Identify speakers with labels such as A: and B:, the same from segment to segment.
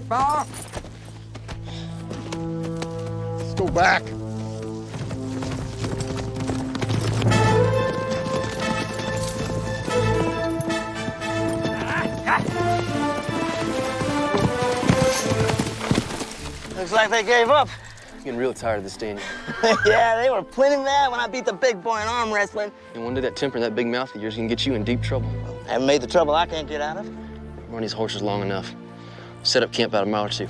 A: it, Pa.
B: Let's go back.
C: Looks like they gave up.
D: I'm getting real tired of this, Daniel.
C: Yeah, they were plenty mad when I beat the big boy in arm wrestling.
D: And one day that temper and that big mouth of yours can get you in deep trouble.
C: Haven't made the trouble I can't get out of.
D: Run these horses long enough. Set up camp about a mile or two.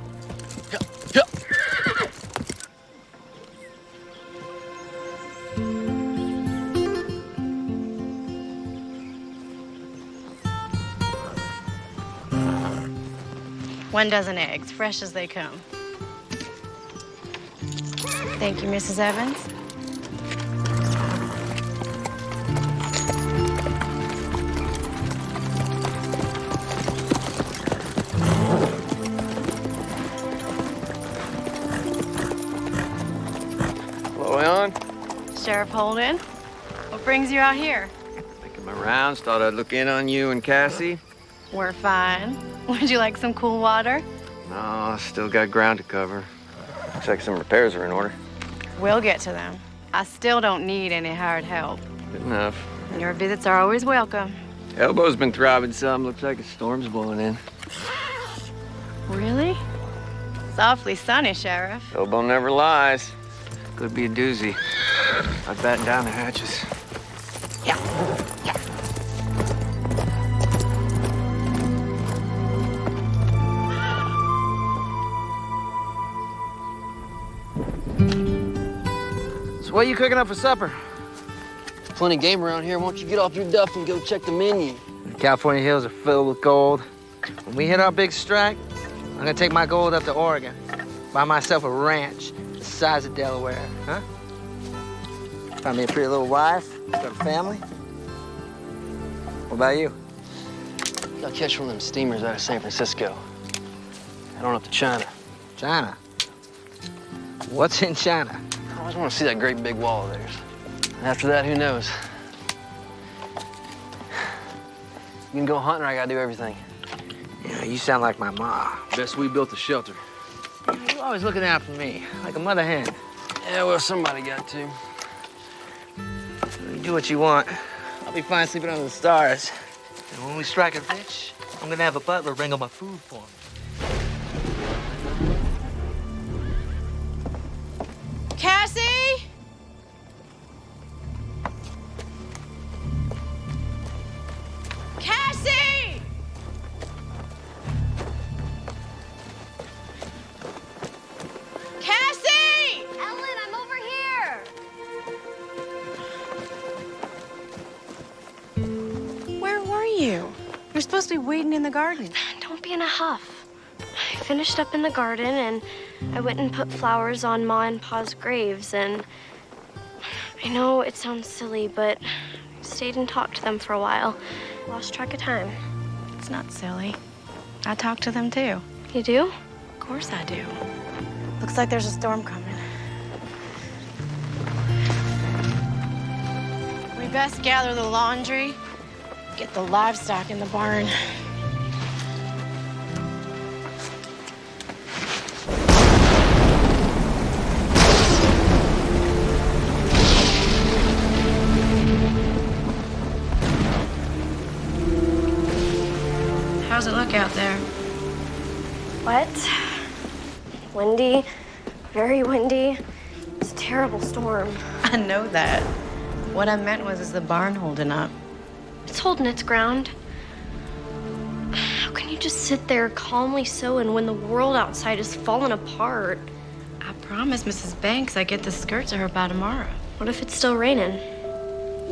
E: One dozen eggs, fresh as they come. Thank you, Mrs. Evans.
D: Hello, Ellen.
E: Sheriff Holden, what brings you out here?
A: Making my rounds, thought I'd look in on you and Cassie.
E: We're fine. Would you like some cool water?
A: No, still got ground to cover. Looks like some repairs are in order.
E: We'll get to them. I still don't need any hired help.
A: Good enough.
E: Your visits are always welcome.
A: Elbow's been throbbing some. Looks like a storm's blowing in.
E: Really? It's awfully sunny, Sheriff.
A: Elbow never lies. Could be a doozy. I'd batten down the hatches.
E: Yeah.
A: So what are you cooking up for supper?
D: There's plenty of game around here. Why don't you get off your duff and go check the menu?
F: The California hills are filled with gold. When we hit our big strike, I'm gonna take my gold up to Oregon. Buy myself a ranch the size of Delaware, huh?
C: Find me a pretty little wife, got a family. What about you?
D: I'll catch one of them steamers out of San Francisco. Head on up to China.
F: China? What's in China?
D: I always want to see that great big wall of theirs. And after that, who knows? You can go hunting or I gotta do everything.
F: Yeah, you sound like my ma.
A: Best we built a shelter.
F: You're always looking out for me, like a mother hen.
D: Yeah, well, somebody got to.
F: You do what you want. I'll be fine sleeping under the stars. And when we strike it rich, I'm gonna have a butler bring all my food for me.
E: Cassie? Cassie! Cassie!
G: Ellen, I'm over here.
E: Where were you? You're supposed to be waiting in the garden.
G: Don't be in a huff. I finished up in the garden and I went and put flowers on Ma and Pa's graves, and I know it sounds silly, but I stayed and talked to them for a while. Lost track of time.
E: It's not silly. I talk to them too.
G: You do?
E: Of course I do. Looks like there's a storm coming. We best gather the laundry, get the livestock in the barn. How's it look out there?
G: Wet, windy, very windy. It's a terrible storm.
E: I know that. What I meant was, is the barn holding up?
G: It's holding its ground. How can you just sit there calmly sewing when the world outside is falling apart?
E: I promised Mrs. Banks I'd get the skirt to her by tomorrow.
G: What if it's still raining?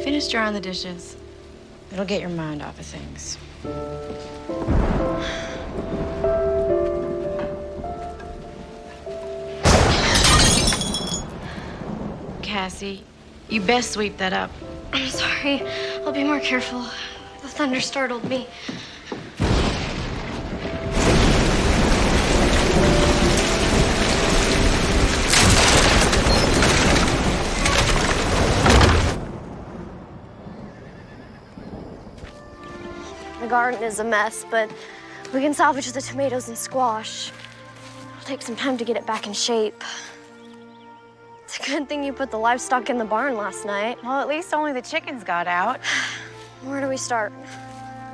E: Finish drying the dishes. It'll get your mind off of things. Cassie, you best sweep that up.
G: I'm sorry. I'll be more careful. The thunder startled me. The garden is a mess, but we can salvage the tomatoes and squash. It'll take some time to get it back in shape. It's a good thing you put the livestock in the barn last night.
E: Well, at least only the chickens got out.
G: Where do we start?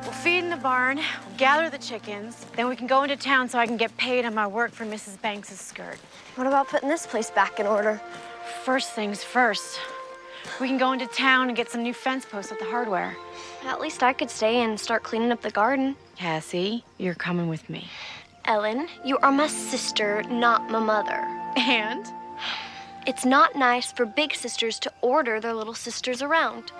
E: We'll feed in the barn, we'll gather the chickens, then we can go into town so I can get paid on my work for Mrs. Banks' skirt.
G: What about putting this place back in order?
E: First things first. We can go into town and get some new fence posts at the hardware.
G: At least I could stay and start cleaning up the garden.
E: Cassie, you're coming with me.
G: Ellen, you are my sister, not my mother.
E: And?
G: It's not nice for big sisters to order their little sisters around.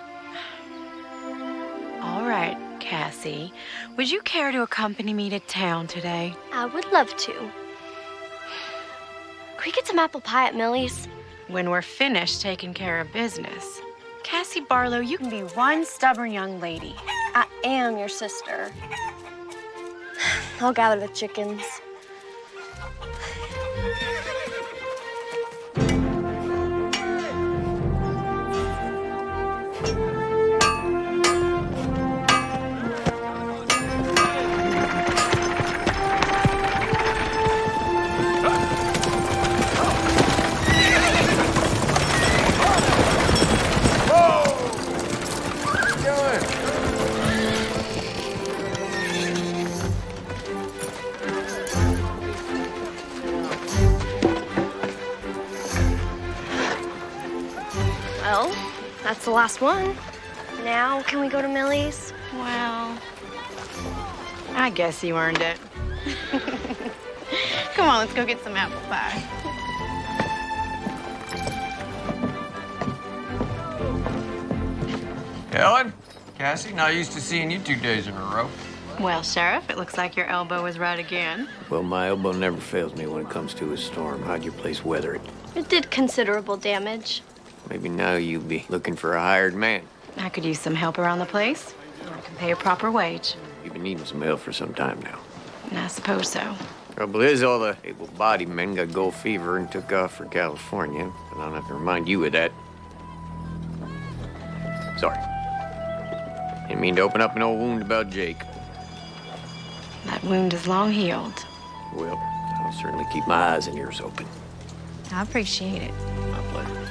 E: All right, Cassie. Would you care to accompany me to town today?
G: I would love to. Can we get some apple pie at Millie's?
E: When we're finished taking care of business. Cassie Barlow, you can be one stubborn young lady.
G: I am your sister. I'll gather the chickens. Well, that's the last one. Now, can we go to Millie's?
E: Well, I guess you earned it. Come on, let's go get some apple pie.
A: Ellen, Cassie, not used to seeing you 2 days in a row.
E: Well, Sheriff, it looks like your elbow is right again.
H: Well, my elbow never fails me when it comes to a storm. How'd your place weather it?
G: It did considerable damage.
H: Maybe now you'll be looking for a hired man.
E: I could use some help around the place. I can pay a proper wage.
H: You've been needing some help for some time now.
E: I suppose so.
H: Trouble is, all the able-bodied men got gold fever and took off for California. And I don't have to remind you of that. Sorry. Didn't mean to open up an old wound about Jake.
E: That wound is long healed.
H: Well, I'll certainly keep my eyes and ears open.
E: I appreciate it.
H: My pleasure.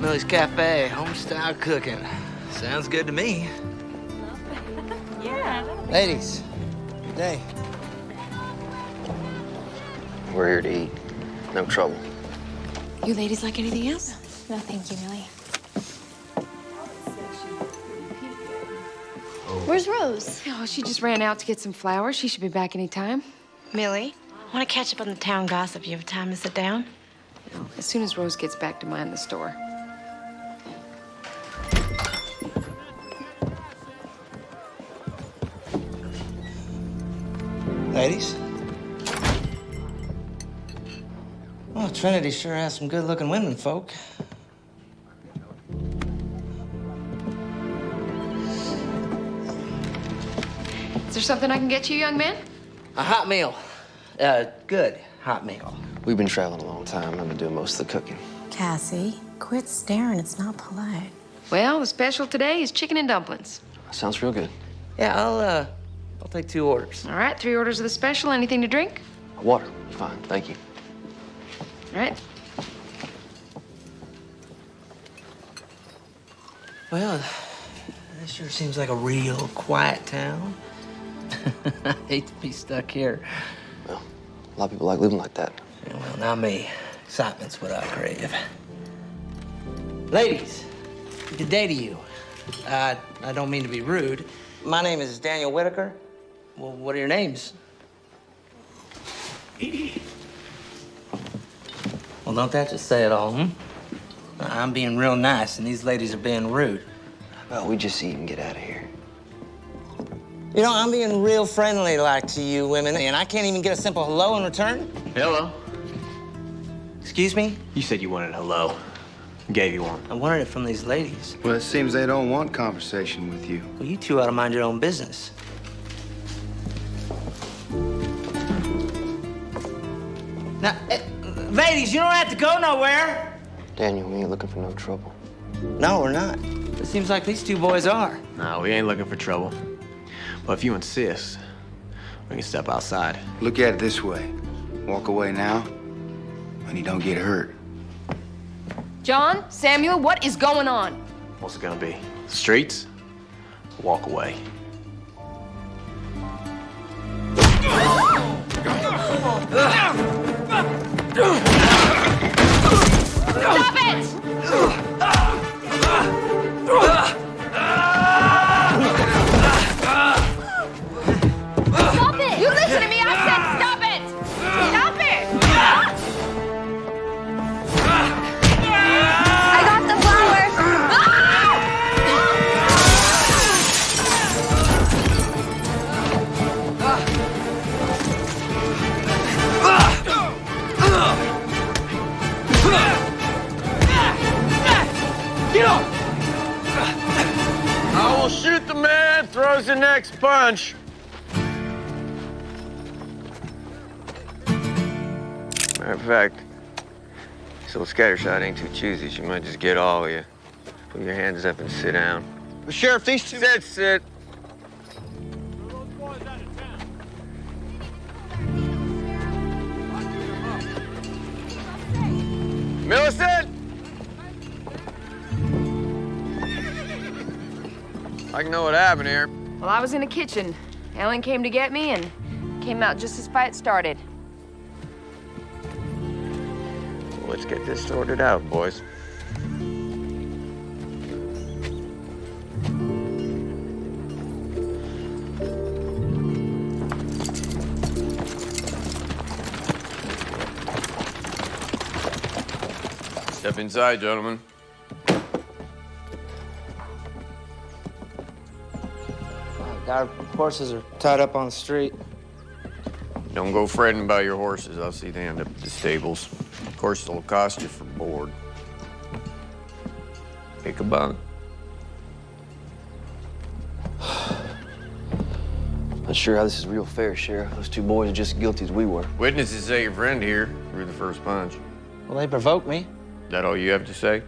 F: Millie's Cafe, home-style cooking. Sounds good to me.
C: Ladies, good day.
D: We're here to eat. No trouble.
E: You ladies like anything else?
I: No, thank you, Millie.
G: Where's Rose?
I: Oh, she just ran out to get some flowers. She should be back any time.
E: Millie, I want to catch up on the town gossip. You have time to sit down?
I: No, as soon as Rose gets back to mind the store.
C: Ladies? Oh,
F: Trinity sure has some good-looking women, folk.
I: Is there something I can get you, young man?
F: A hot meal. Good hot meal.
D: We've been traveling a long time. I've been doing most of the cooking.
E: Cassie, quit staring. It's not polite.
I: Well, the special today is chicken and dumplings.
D: Sounds real good.
F: Yeah, I'll take 2 orders.
I: All right, 3 orders of the special. Anything to drink?
D: Water. Fine. Thank you.
I: All right.
F: Well, this sure seems like a real quiet town. I hate to be stuck here.
D: Well, a lot of people like living like that.
F: Yeah, well, not me. Excitement's what I crave. Ladies, good day to you. I don't mean to be rude. My name is Daniel Whitaker. Well, what are your names? Well, don't that just say it all, hmm? I'm being real nice, and these ladies are being rude.
D: Well, we just eat and get out of here.
F: You know, I'm being real friendly like to you women, and I can't even get a simple hello in return.
H: Hello.
F: Excuse me?
H: You said you wanted hello. Gave you one.
F: I wanted it from these ladies.
B: Well, it seems they don't want conversation with you.
F: Well, you two ought to mind your own business. Now, ladies, you don't have to go nowhere.
D: Daniel, we ain't looking for no trouble.
F: No, we're not. It seems like these 2 boys are.
H: No, we ain't looking for trouble. But if you insist, we can step outside.
B: Look at it this way. Walk away now, and you don't get hurt.
I: John, Samuel, what is going on?
H: What's it gonna be? Streets? Walk away.
I: Stop it! Stop it! You listen to me! I said stop it! Stop it!
G: I got the flowers.
H: I will shoot the man throws the next punch. Matter of fact, this little scattershot ain't too choosy. She might just get all of you. Put your hands up and sit down.
C: But Sheriff, these 2...
H: Sit. Millicent! I can know what happened here.
I: Well, I was in the kitchen. Ellen came to get me and came out just as fight started.
H: Let's get this sorted out, boys. Step inside, gentlemen.
F: Our horses are tied up on the street.
H: Don't go fretting about your horses. I'll see they end up at the stables. Of course, it'll cost you for board. Pick a bunk.
D: Not sure how this is real fair, Sheriff. Those 2 boys are just as guilty as we were.
H: Witnesses say your friend here threw the first punch.
F: Well, they provoked me.
H: That all you have to say?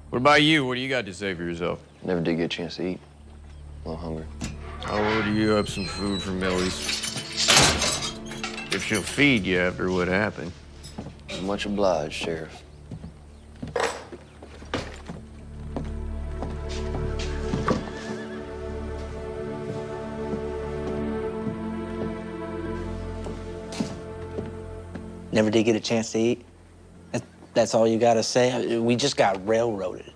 H: What about you? What do you got to say for yourself?
D: Never did get a chance to eat. A little hungry.
H: I'll order you up some food from Millie's. If she'll feed you after what happened.
D: Much obliged, Sheriff.
F: Never did get a chance to eat. That's all you gotta say? We just got railroaded.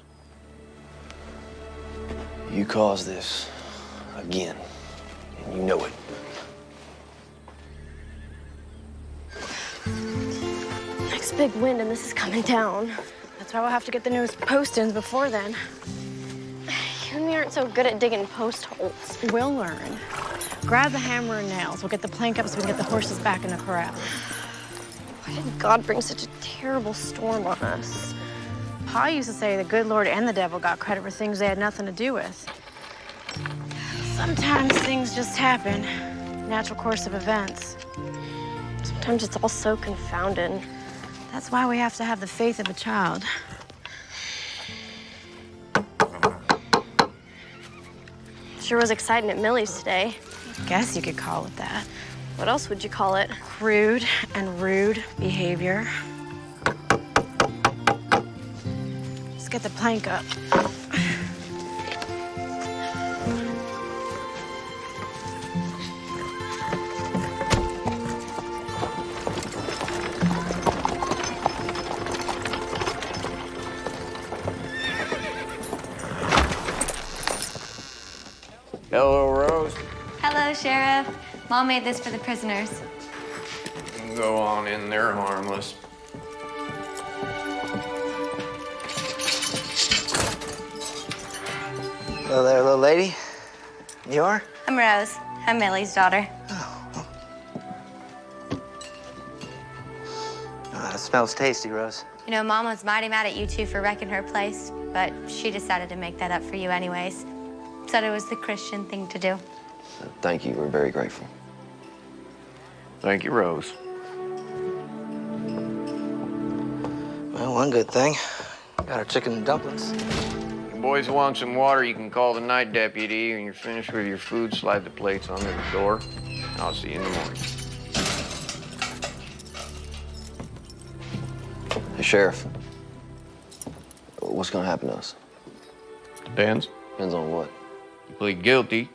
D: You caused this again, and you know it.
G: Next big wind and this is coming down.
E: That's why we'll have to get the newest post-ins before then.
G: You and me aren't so good at digging post holes.
E: We'll learn. Grab the hammer and nails. We'll get the plank up so we can get the horses back in the corral.
I: I
G: did God bring such a terrible storm on us?
E: Pa used to say the good Lord and the devil got credit for things they had nothing to do with. Sometimes things just happen. Natural course of events.
G: Sometimes it's all so confounding.
E: That's why we have to have the faith of a child.
G: Sure was exciting at Millie's today.
E: Guess you could call it that.
G: What else would you call it?
E: Crude and rude behavior. Let's get the plank up.
H: Hello, Rose.
J: Hello, Sheriff. Mom made this for the prisoners.
H: You can go on in there harmless.
C: Hello there, little lady. You are?
J: I'm Rose. I'm Millie's daughter.
C: Oh, it smells tasty, Rose.
J: You know, Mom was mighty mad at you two for wrecking her place, but she decided to make that up for you anyways. Said it was the Christian thing to do.
D: Thank you. We're very grateful.
H: Thank you, Rose.
C: Well, one good thing. Got our chicken and dumplings.
H: You boys want some water, you can call the night deputy. When you're finished with your food, slide the plates under the door. I'll see you in the morning.
D: Hey, Sheriff. What's gonna happen to us?
H: Depends.
D: Depends on what.
H: You plead guilty,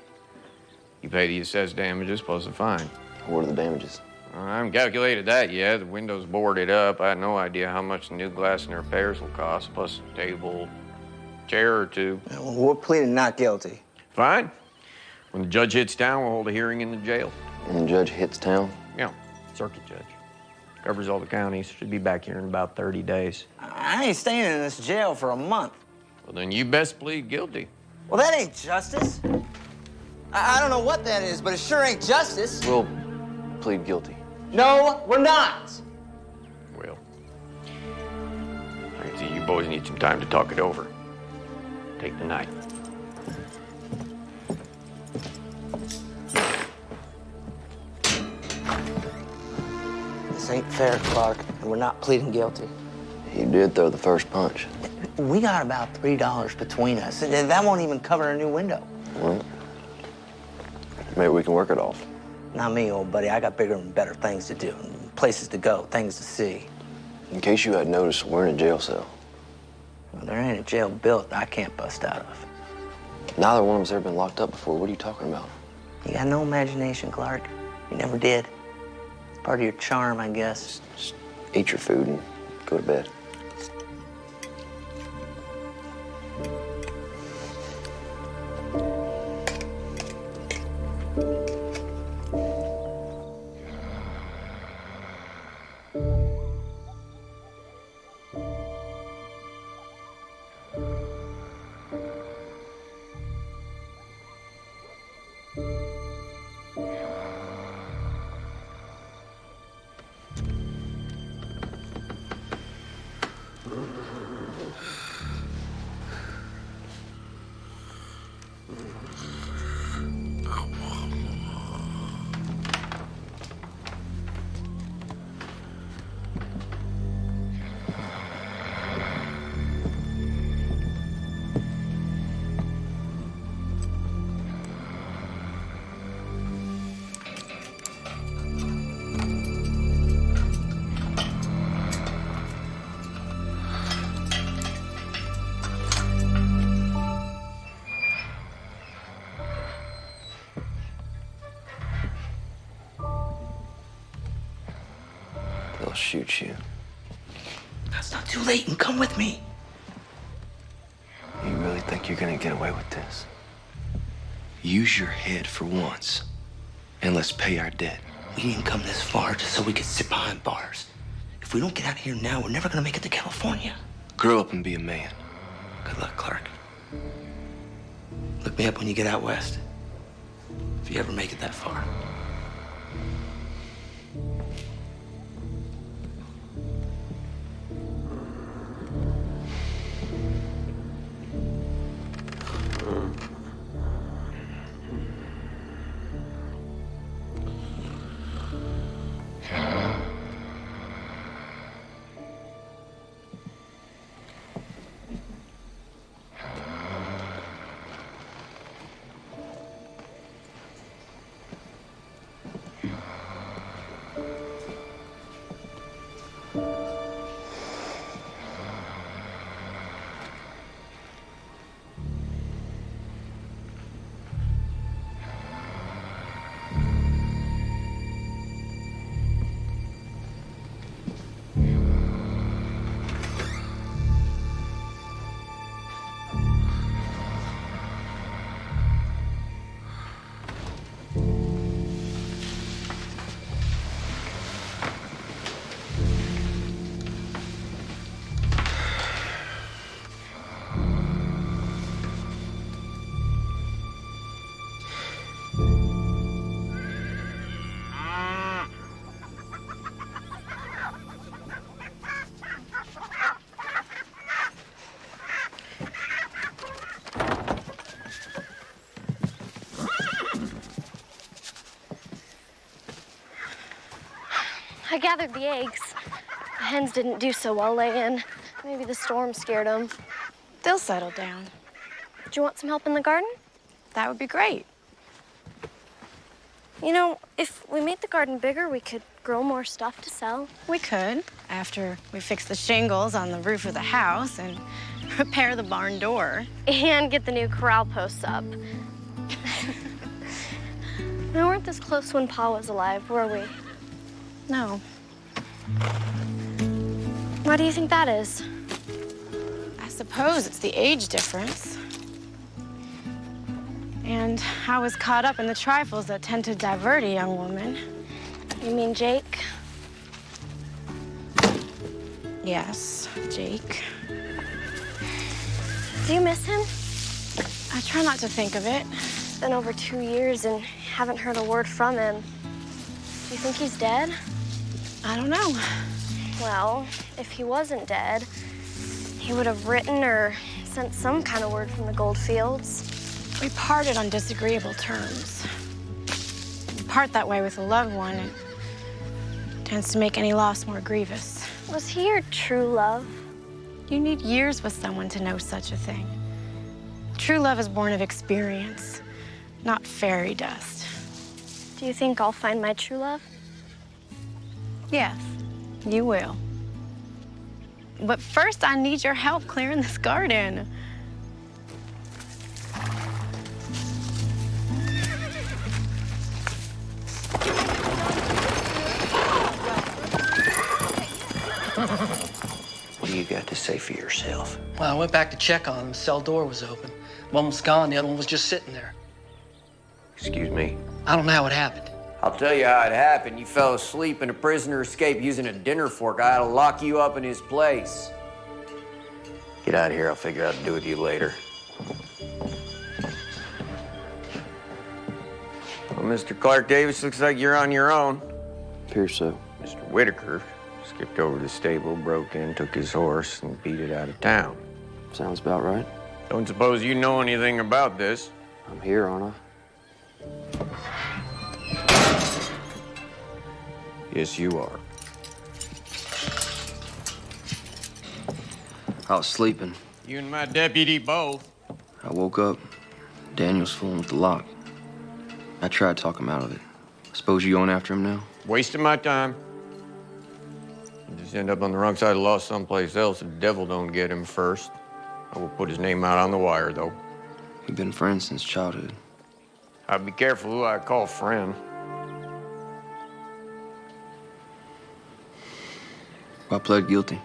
H: you pay the assessed damages plus the fine.
D: What are the damages?
H: I haven't calculated that yet. The window's boarded up. I had no idea how much the new glass and repairs will cost, plus a table, chair or two.
C: Well, we're pleading not guilty.
H: Fine. When the judge hits town, we'll hold a hearing in the jail.
D: When the judge hits town?
H: Yeah, circuit judge. Covers all the counties. Should be back here in about 30 days.
C: I ain't staying in this jail for a month.
H: Well, then you best plead guilty.
C: Well, that ain't justice. I don't know what that is, but it sure ain't justice.
D: We'll plead guilty.
C: No, we're not.
H: Well, I can see you boys need some time to talk it over. Take the night.
C: This ain't fair, Clark, and we're not pleading guilty.
D: You did throw the first punch.
C: We got about $3 between us. That won't even cover a new window.
D: Well, maybe we can work it off.
C: Not me, old buddy. I got bigger and better things to do, places to go, things to see.
D: In case you hadn't noticed, we're in a jail cell.
C: Well, there ain't a jail built I can't bust out of.
D: Neither one of us ever been locked up before. What are you talking about?
C: You got no imagination, Clark. You never did. It's part of your charm, I guess.
D: Just eat your food and go to bed. They'll shoot you.
C: It's not too late, and come with me.
B: You really think you're gonna get away with this? Use your head for once, and let's pay our debt.
C: We didn't come this far just so we could sit behind bars. If we don't get out of here now, we're never gonna make it to California.
B: Grow up and be a man.
C: Good luck, Clark. Look me up when you get out west. If you ever make it that far.
G: gathered the eggs. The hens didn't do so well laying. Maybe the storm scared them.
E: They'll settle down.
G: Do you want some help in the garden?
E: That would be great.
G: You know, if we made the garden bigger, we could grow more stuff to sell.
E: We could, after we fix the shingles on the roof of the house and repair the barn door.
G: And get the new corral posts up. We weren't this close when Pa was alive, were we?
E: No.
G: Why do you think that is?
E: I suppose it's the age difference. And I was caught up in the trifles that tend to divert a young woman.
G: You mean Jake?
E: Yes, Jake.
G: Do you miss him?
E: I try not to think of it.
G: It's been over 2 years and haven't heard a word from him. Do you think he's dead?
E: I don't know.
G: Well, if he wasn't dead, he would have written or sent some kind of word from the gold fields.
E: We parted on disagreeable terms. You part that way with a loved one, it tends to make any loss more grievous.
G: Was he your true love?
E: You need years with someone to know such a thing. True love is born of experience, not fairy dust.
G: Do you think I'll find my true love?
E: Yes, you will. But first, I need your help clearing this garden.
B: What do you got to say for yourself?
D: Well, I went back to check on him. The cell door was open. One was gone, the other one was just sitting there.
H: Excuse me.
D: I don't know how it happened.
H: I'll tell you how it happened. You fell asleep and a prisoner escaped using a dinner fork. I had to lock you up in his place. Get out of here. I'll figure out what to do with you later. Well, Mr. Clark Davis, looks like you're on your own.
B: Appears so.
H: Mr. Whitaker skipped over to the stable, broke in, took his horse, and beat it out of town.
B: Sounds about right.
H: Don't suppose you know anything about this.
B: I'm here, aren't I?
H: Yes, you are.
B: I was sleeping.
H: You and my deputy both.
B: I woke up. Daniel's fooling with the lock. I tried to talk him out of it. Suppose you going after him now?
H: Wasting my time. You just end up on the wrong side of the law someplace else if the devil don't get him first. I will put his name out on the wire, though.
B: We've been friends since childhood.
H: I'd be careful who I call friend.
B: I pled guilty.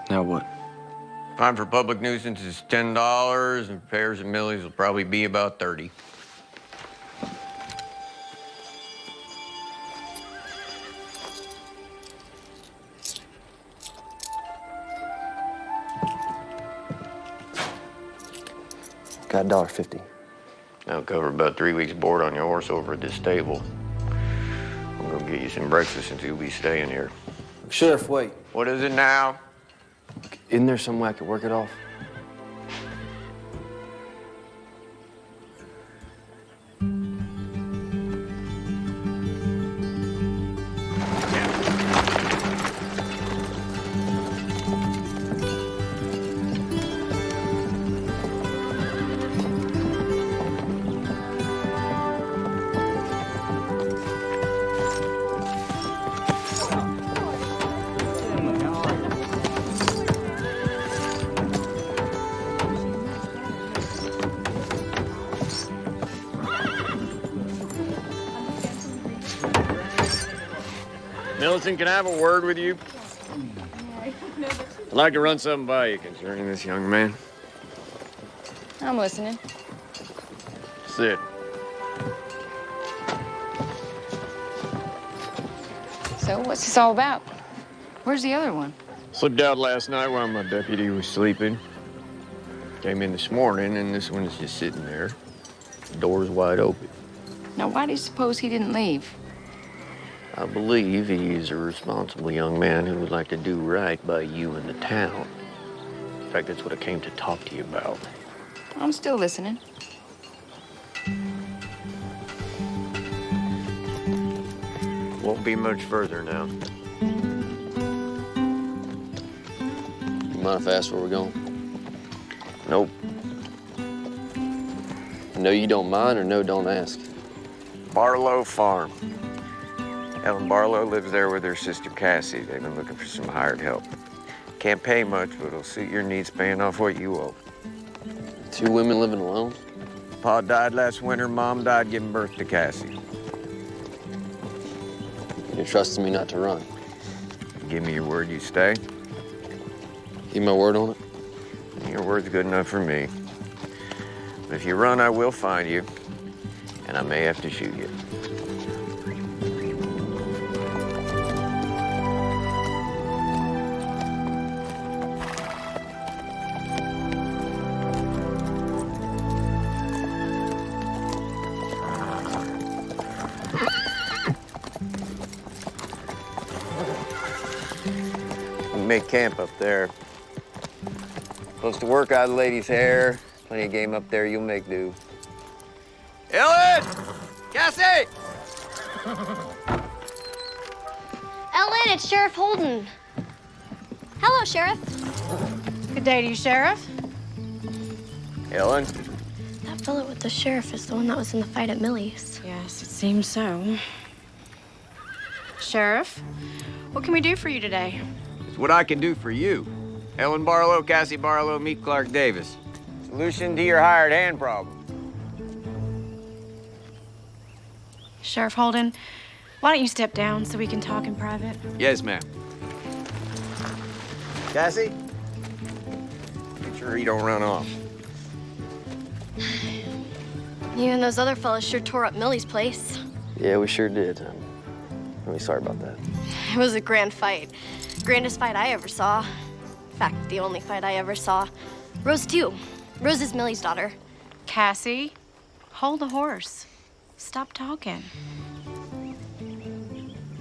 B: Now what?
H: Fine for public nuisance is $10, and repairs and millies will probably be about 30.
B: Got $1.50.
H: That'll cover about 3 weeks' board on your horse over at this stable. I'm gonna get you some breakfast since you'll be staying here.
B: Sheriff, wait.
H: What is it now?
B: Isn't there some way I could work it off?
H: Millicent, can I have a word with you? I'd like to run something by you concerning this young man.
I: I'm listening.
H: Sit.
I: So, what's this all about? Where's the other one?
H: Slipped out last night while my deputy was sleeping. Came in this morning, and this one is just sitting there. The door's wide open.
I: Now, why do you suppose he didn't leave?
H: I believe he is a responsible young man who would like to do right by you and the town. In fact, that's what I came to talk to you about.
I: I'm still listening.
H: Won't be much further now.
D: Mind if I ask where we're going?
H: Nope.
D: No, you don't mind, or no, don't ask?
H: Barlow Farm. Ellen Barlow lives there with her sister Cassie. They've been looking for some hired help. Can't pay much, but it'll suit your needs paying off what you owe.
D: 2 women living alone?
H: Pa died last winter, Mom died giving birth to Cassie.
D: You're trusting me not to run?
H: Give me your word you stay.
D: Keep my word on it?
H: Your word's good enough for me. But if you run, I will find you, and I may have to shoot you. We make camp up there. Supposed to work out of the lady's hair. Plenty of game up there, you'll make do. Ellen! Cassie!
G: Ellen, it's Sheriff Holden. Hello, Sheriff.
E: Good day to you, Sheriff.
H: Ellen?
G: That fellow with the sheriff is the one that was in the fight at Millie's.
E: Yes, it seems so. Sheriff, what can we do for you today?
H: It's what I can do for you. Ellen Barlow, Cassie Barlow, meet Clark Davis. Solution to your hired hand problem.
E: Sheriff Holden, why don't you step down so we can talk in private?
H: Yes, ma'am. Cassie? Make sure he don't run off.
G: You and those other fellas sure tore up Millie's place.
D: Yeah, we sure did. I'm really sorry about that.
G: It was a grand fight. Grandest fight I ever saw. In fact, the only fight I ever saw. Rose, too. Rose is Millie's daughter.
E: Cassie, hold the horse. Stop talking.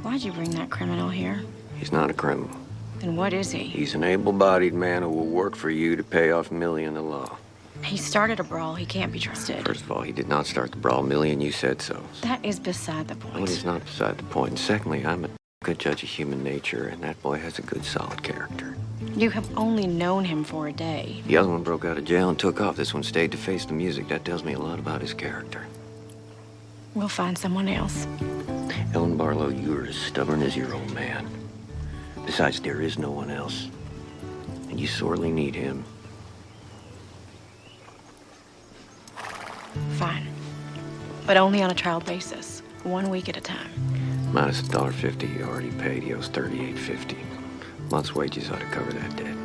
E: Why'd you bring that criminal here?
H: He's not a criminal.
E: Then what is he?
H: He's an able-bodied man who will work for you to pay off Millie and the law.
E: He started a brawl. He can't be trusted.
H: First of all, he did not start the brawl, Millie, and you said so.
E: That is beside the
H: Well,
E: point.
H: it's not beside the point. And secondly, I'm a good judge of human nature, and that boy has a good, solid character.
E: You have only known him for a day.
H: The other one broke out of jail and took off. This one stayed to face the music. That tells me a lot about his character.
E: We'll find someone else.
H: Ellen Barlow, you're as stubborn as your old man. Besides, there is no one else. And you sorely need him.
E: Fine. But only on a trial basis. 1 week at a time.
H: Minus $1.50 he already paid. He owes $38.50. Month's wages ought to cover that debt.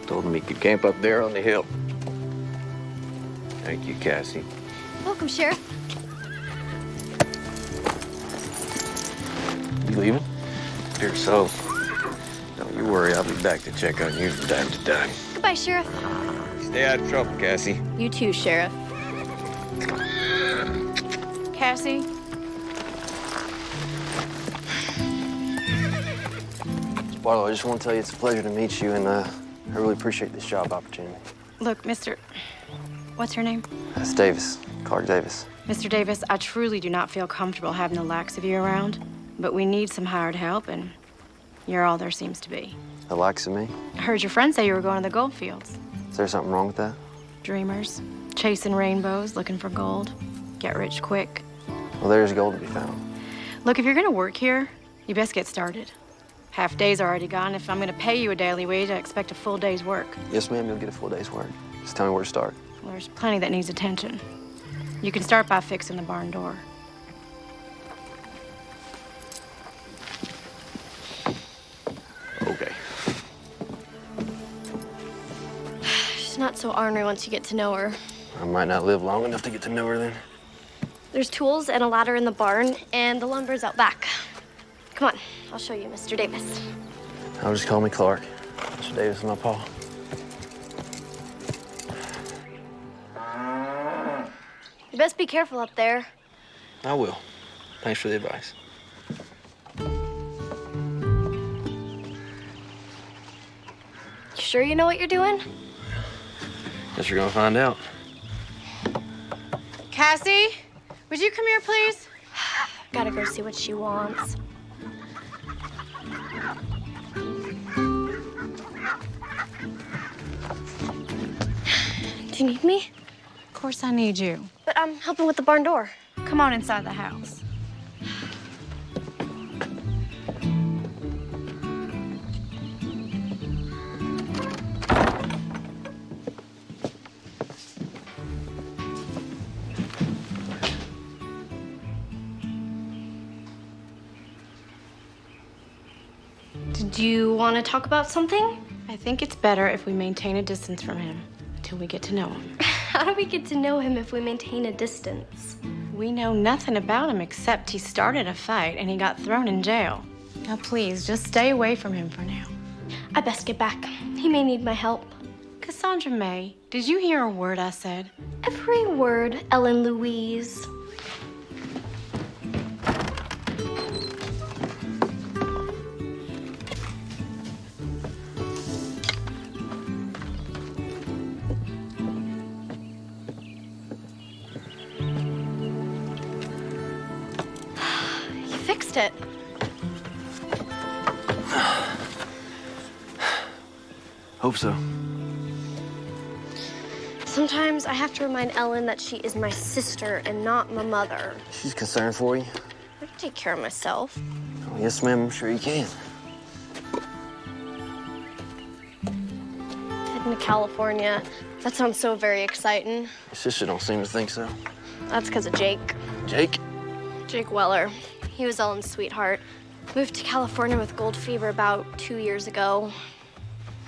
H: Told him he could camp up there on the hill. Thank you, Cassie.
G: Welcome, Sheriff.
D: You leaving?
H: Dear so. Don't you worry, I'll be back to check on you from time to time.
G: Goodbye, Sheriff.
H: Stay out of trouble, Cassie.
G: You too, Sheriff.
E: Cassie?
D: Barlow, I just want to tell you it's a pleasure to meet you, and I really appreciate this job opportunity.
E: Look, Mr. What's her name?
D: That's Davis, Clark Davis.
E: Mr. Davis, I truly do not feel comfortable having the likes of you around, but we need some hired help, and you're all there seems to be.
D: The likes of me?
E: I heard your friend say you were going to the gold fields.
D: Is there something wrong with that?
E: Dreamers, chasing rainbows, looking for gold. Get rich quick.
D: Well, there's gold to be found.
E: Look, if you're gonna work here, you best get started. Half day's already gone. If I'm gonna pay you a daily wage, I expect a full day's work.
D: Yes, ma'am, you'll get a full day's work. Just tell me where to start.
E: Well, there's plenty that needs attention. You can start by fixing the barn door.
H: Okay.
G: She's not so ornery once you get to know her.
D: I might not live long enough to get to know her then.
G: There's tools and a ladder in the barn, and the lumber's out back. Come on, I'll show you, Mr. Davis.
D: I'll just call me Clark. Mr. Davis is my paw.
G: You best be careful up there.
D: I will. Thanks for the advice.
G: You sure you know what you're doing?
D: Guess you're gonna find out.
E: Cassie, would you come here, please?
G: Gotta go see what she wants. You need me?
E: Of course I need you.
G: But I'm helping with the barn door.
E: Come on inside the house.
G: Did you want to talk about something?
E: I think it's better if we maintain a distance from him until we get to know him.
G: How do we get to know him if we maintain a distance?
E: We know nothing about him except he started a fight and he got thrown in jail. Now, please, just stay away from him for now.
G: I best get back. He may need my help.
E: Cassandra May, did you hear a word I said?
G: Every word, Ellen Louise. You fixed it.
B: Hope so.
G: Sometimes I have to remind Ellen that she is my sister and not my mother.
D: She's concerned for you.
G: I can take care of myself.
D: Oh, yes, ma'am, I'm sure you can.
G: Heading to California. That sounds so very exciting.
D: Your sister don't seem to think so.
G: That's because of Jake.
D: Jake?
G: Jake Weller. He was Ellen's sweetheart. Moved to California with gold fever about 2 years ago.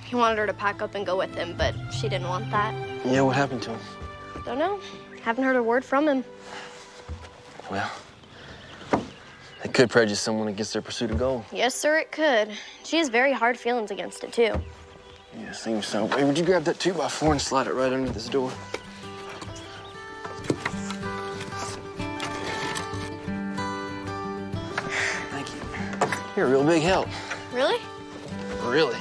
G: He wanted her to pack up and go with him, but she didn't want that.
D: Yeah, what happened to him?
G: Don't know. Haven't heard a word from him.
D: Well, it could prejudice someone against their pursuit of gold.
G: Yes, sir, it could. She has very hard feelings against it, too.
D: Yeah, seems so. Hey, would you grab that 2x4 and slide it right under this door? Thank you. You're a real big help.
G: Really?
D: Really?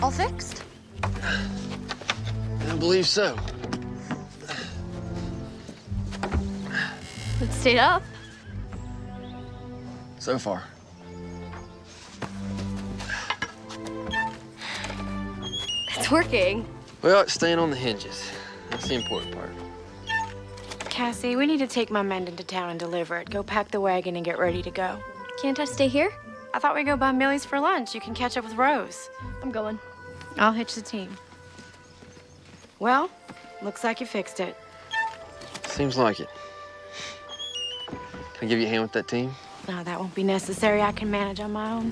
I: All fixed?
D: I believe so.
G: It stayed up.
D: So far.
G: It's working.
D: Well, it's staying on the hinges. That's the important part.
E: Cassie, we need to take my men into town and deliver it. Go pack the wagon and get ready to go.
G: Can't I stay here?
E: I thought we'd go by Millie's for lunch. You can catch up with Rose.
G: I'm going.
E: I'll hitch the team. Well, looks like you fixed it.
D: Seems like it. Can I give you a hand with that team?
E: No, that won't be necessary. I can manage on my own.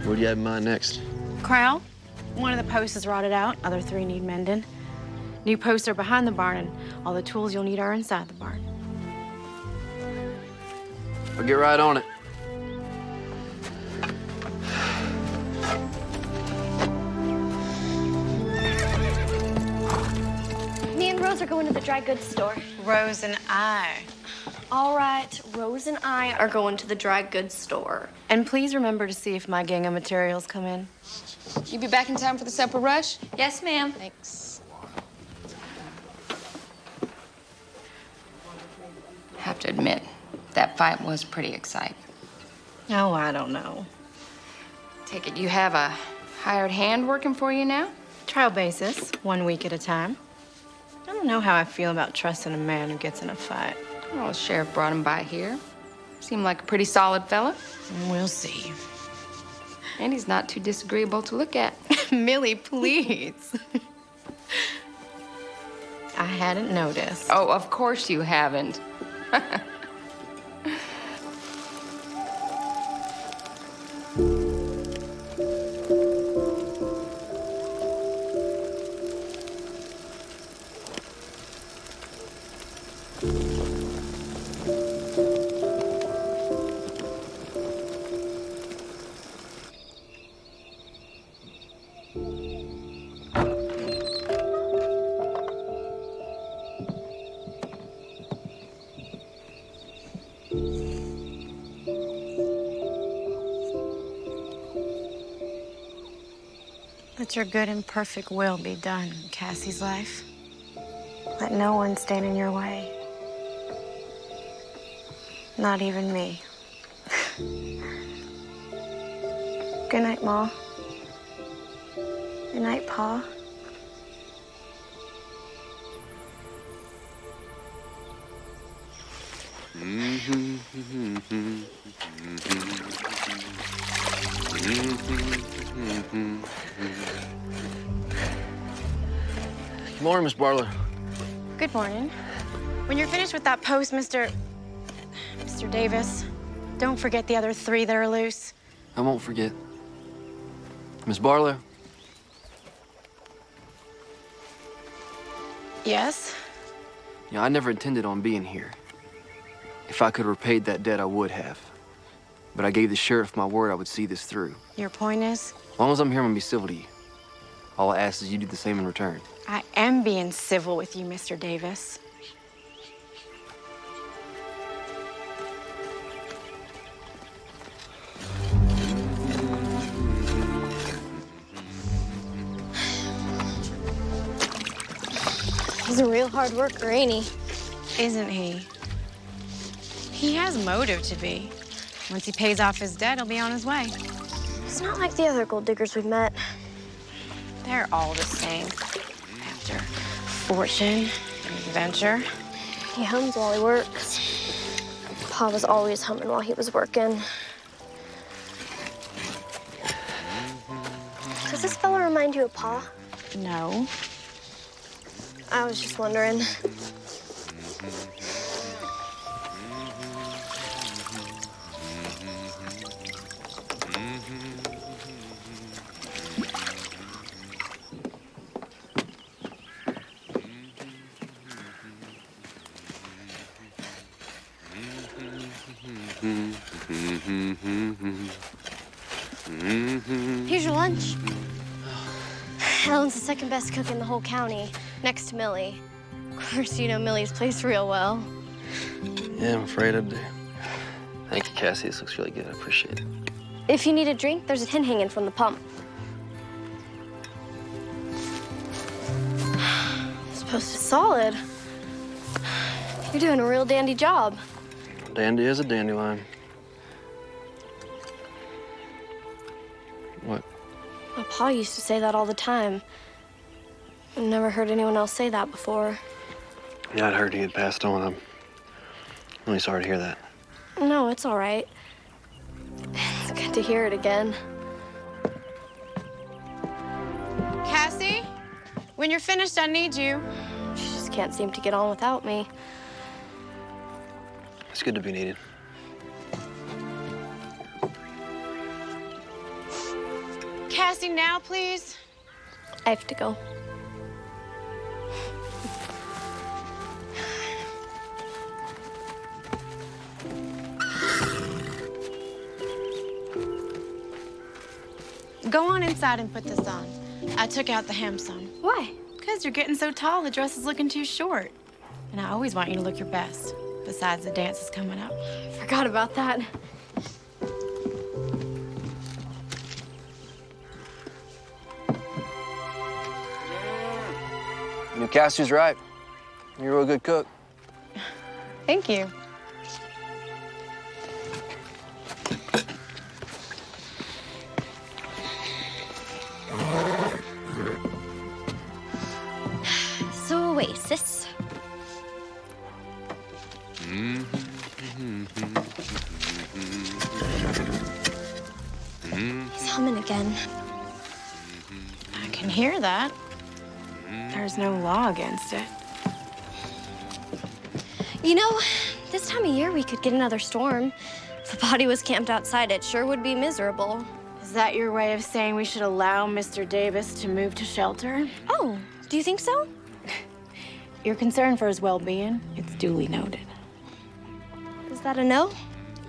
D: What do you have in mind next?
E: Corral, one of the posts is rotted out. Other 3 need mending. New posts are behind the barn, and all the tools you'll need are inside the barn.
D: I'll get right on it.
G: Me and Rose are going to the dry goods store.
E: Rose and I.
G: All right, Rose and I are going to the dry goods store.
E: And please remember to see if my gang of materials come in.
I: You be back in time for the supper rush?
J: Yes, ma'am.
I: Thanks. Have to admit, that fight was pretty exciting.
E: Oh, I don't know.
I: Take it you have a hired hand working for you now?
E: Trial basis, 1 week at a time. I don't know how I feel about trusting a man who gets in a fight.
I: Well, the sheriff brought him by here. Seemed like a pretty solid fella.
E: We'll see.
I: And he's not too disagreeable to look at.
E: Millie, please. I hadn't noticed.
I: Oh, of course you haven't.
E: Let your good and perfect will be done in Cassie's life. Let no one stand in your way. Not even me. Good night, Ma. Good night, Pa.
D: Good morning, Miss Barlow.
E: Good morning. When you're finished with that post, Mr. Davis, don't forget the other 3 that are loose.
D: I won't forget. Miss Barlow,
E: Yes?
D: I never intended on being here. If I could have repaid that debt, I would have. But I gave the sheriff my word I would see this through.
E: Your point is?
D: As long as I'm here, I'm gonna be civil to you. All I ask is you do the same in return.
E: I am being civil with you, Mr. Davis.
G: He's a real hard worker, ain't he?
E: Isn't he? He has motive to be. Once he pays off his debt, he'll be on his way.
G: He's not like the other gold diggers we've met.
E: They're all the same. After fortune and adventure.
G: He hums while he works. Pa was always humming while he was working. Does this fella remind you of Pa?
E: No.
G: I was just wondering. Here's your lunch. Ellen's the second best cook in the whole county, next to Millie. Of course, you know Millie's place real well.
D: Yeah, I'm afraid I do. Thank you, Cassie. This looks really good. I appreciate it.
G: If you need a drink, there's a tin hanging from the pump. This post is solid. You're doing a real dandy job.
D: Dandy is a dandelion. What?
G: My pa used to say that all the time. I've never heard anyone else say that before.
D: Yeah, I'd heard he had passed on. I'm really sorry to hear that.
G: No, it's all right. It's good to hear it again.
E: Cassie, when you're finished, I need you.
G: She just can't seem to get on without me.
D: It's good to be needed.
E: Cassie, now, please.
G: I have to go.
E: Go on inside and put this on. I took out the hem some.
G: Why?
E: Because you're getting so tall, the dress is looking too short. And I always want you to look your best. Besides, the dance is coming up.
G: Forgot about that.
D: New Cassie's right. You're a real good cook.
E: Thank you.
G: So, Oasis. He's humming again.
E: I can hear that. There's no law against it.
G: You know, this time of year we could get another storm. If the body was camped outside, it sure would be miserable.
E: Is that your way of saying we should allow Mr. Davis to move to shelter?
G: Oh, do you think so?
E: You're concerned for his well-being. It's duly noted.
G: Is that a no?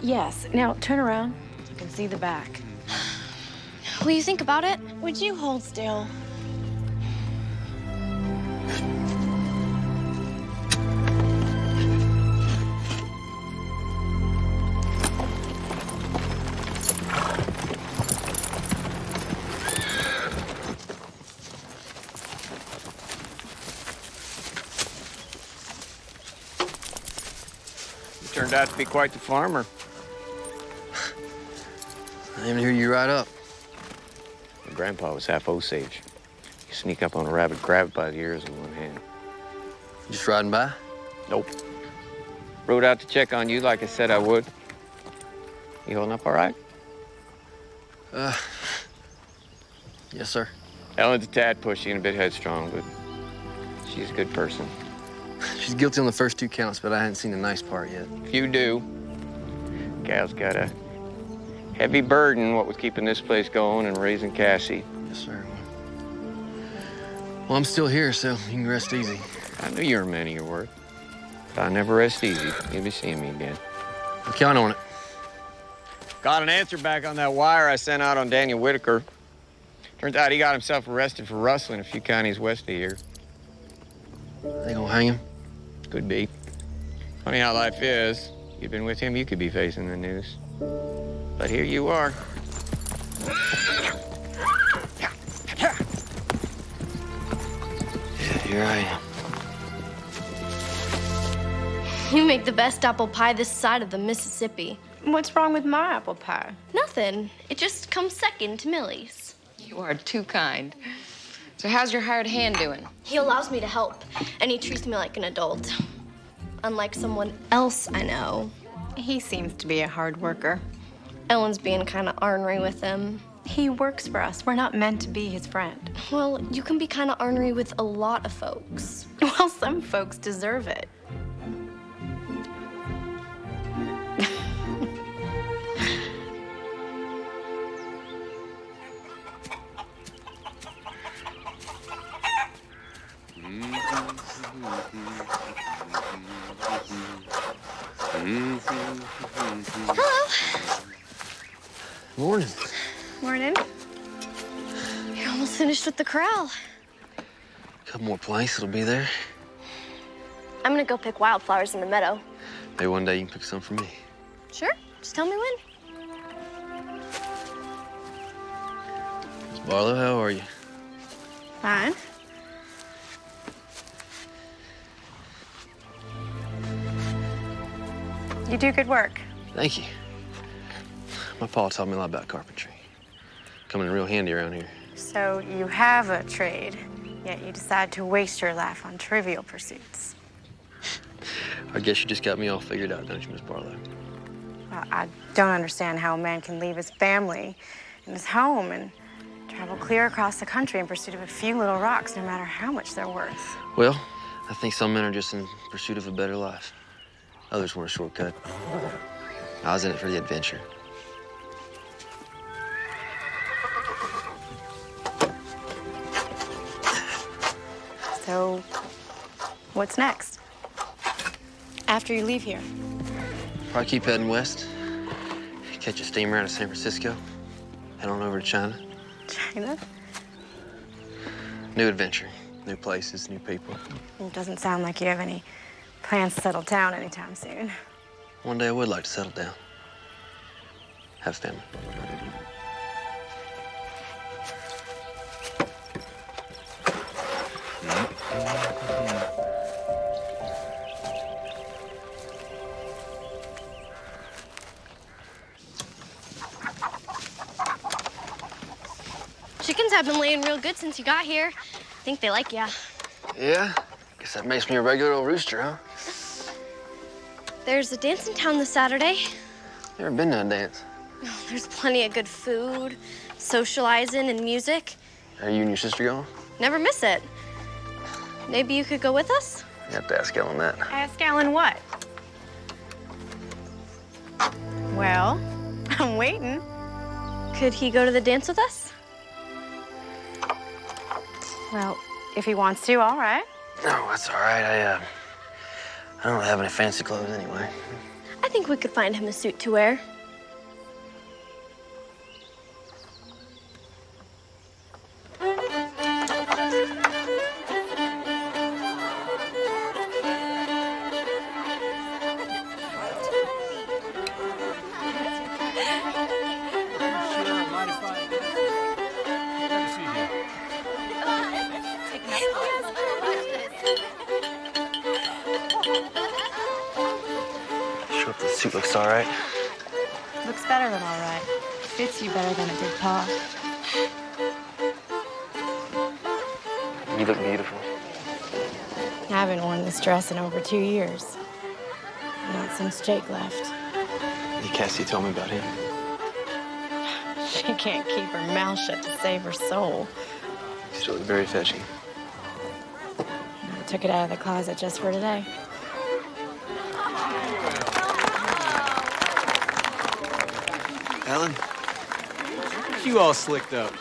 E: Yes. Now, turn around. You can see the back.
G: Will you think about it?
E: Would you hold still?
H: Turned out to be quite the farmer.
D: I even hear you ride up.
H: My grandpa was half Osage. You sneak up on a rabbit, grab it by the ears in one hand.
D: Just riding by?
H: Nope. Rode out to check on you like I said I would. You holding up all right?
D: Yes, sir.
H: Ellen's a tad pushy and a bit headstrong, but she's a good person.
D: She's guilty on the first 2 counts, but I hadn't seen the nice part yet.
H: If you do, gal's got a heavy burden, what with keeping this place going and raising Cassie.
D: Yes, sir. Well, I'm still here, so you can rest easy.
H: I knew you were a man of your word. But I never rest easy. You'll be seeing me again.
D: I'll count on it.
H: Got an answer back on that wire I sent out on Daniel Whitaker. Turns out he got himself arrested for rustling a few counties west of here.
D: They gonna hang him?
H: Could be. Funny how life is. If you'd been with him, you could be facing the news. But here you are.
D: Yeah, here I am.
G: You make the best apple pie this side of the Mississippi.
I: What's wrong with my apple pie?
G: Nothing. It just comes second to Millie's.
I: You are too kind. So how's your hired hand doing?
G: He allows me to help, and he treats me like an adult. Unlike someone else I know.
I: He seems to be a hard worker.
G: Ellen's being kind of ornery with him.
I: He works for us. We're not meant to be his friend.
G: Well, you can be kind of ornery with a lot of folks.
I: Well, some folks deserve it.
G: Hello.
D: Morning.
G: Morning. You're almost finished with the corral.
D: A couple more planks, it'll be there.
G: I'm gonna go pick wildflowers in the meadow.
D: Maybe one day you can pick some for me.
G: Sure, just tell me when.
D: Miss Barlow, how are you?
I: Fine. You do good work.
D: Thank you. My pa taught me a lot about carpentry. Coming in real handy around here.
I: So you have a trade, yet you decide to waste your life on trivial pursuits.
D: I guess you just got me all figured out, don't you, Miss Barlow?
I: Well, I don't understand how a man can leave his family and his home and travel clear across the country in pursuit of a few little rocks, no matter how much they're worth.
D: Well, I think some men are just in pursuit of a better life. Others want a shortcut. I was in it for the adventure.
I: So, what's next? After you leave here?
D: Probably keep heading west. Catch a steamer out of San Francisco. Head on over to China.
I: China?
D: New adventure. New places, new people.
I: It doesn't sound like you have any plans to settle down anytime soon.
D: One day I would like to settle down. Have family.
G: Chickens have been laying real good since you got here. I think they like ya.
D: Yeah? Guess that makes me a regular old rooster, huh?
G: There's a dance in town this Saturday.
D: Never been to a dance.
G: Oh, there's plenty of good food, socializing, and music.
D: Are you and your sister going?
G: Never miss it. Maybe you could go with us?
D: You have to ask Ellen that.
I: Ask Alan what? Well, I'm waiting.
G: Could he go to the dance with us?
I: Well, if he wants to, all right.
D: No, that's all right. I don't have any fancy clothes anyway.
G: I think we could find him a suit to wear.
D: Show up
B: suit looks all right.
I: Looks better than all right. Fits you better than it did Pa.
B: You look beautiful.
E: I haven't worn this dress in over 2 years. Not since Jake left.
B: Hey, Cassie told me about him.
E: She can't keep her mouth shut to save her soul.
B: He still looked very fetching.
E: I took it out of the closet just for today.
B: Ellen?
K: You all slicked up.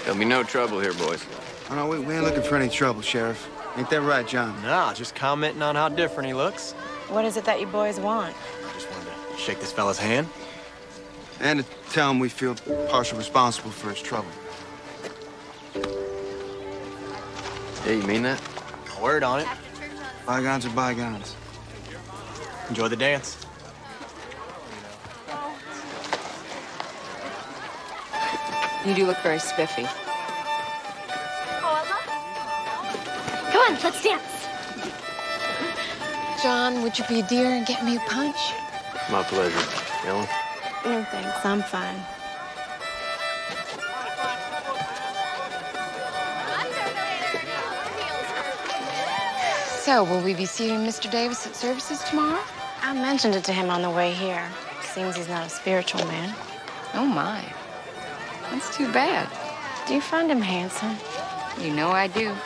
H: There'll be no trouble here, boys.
L: Oh, no, we ain't looking for any trouble, Sheriff. Ain't that right, John?
K: Nah, just commenting on how different he looks.
E: What is it that you boys want?
K: Just wanted to shake this fella's hand.
L: And to tell him we feel partially responsible for his trouble.
D: Yeah, you mean that?
K: Word on it.
L: Bygones are bygones.
K: Enjoy the dance.
M: You do look very spiffy.
G: Come on, let's dance.
M: John, would you be a dear and get me a punch?
D: My pleasure. Ellen?
E: No, thanks. I'm fine.
M: So, will we be seeing Mr. Davis at services tomorrow?
E: I mentioned it to him on the way here. Seems he's not a spiritual man.
M: Oh, my. That's too bad.
E: Do you find him handsome?
M: You know I do.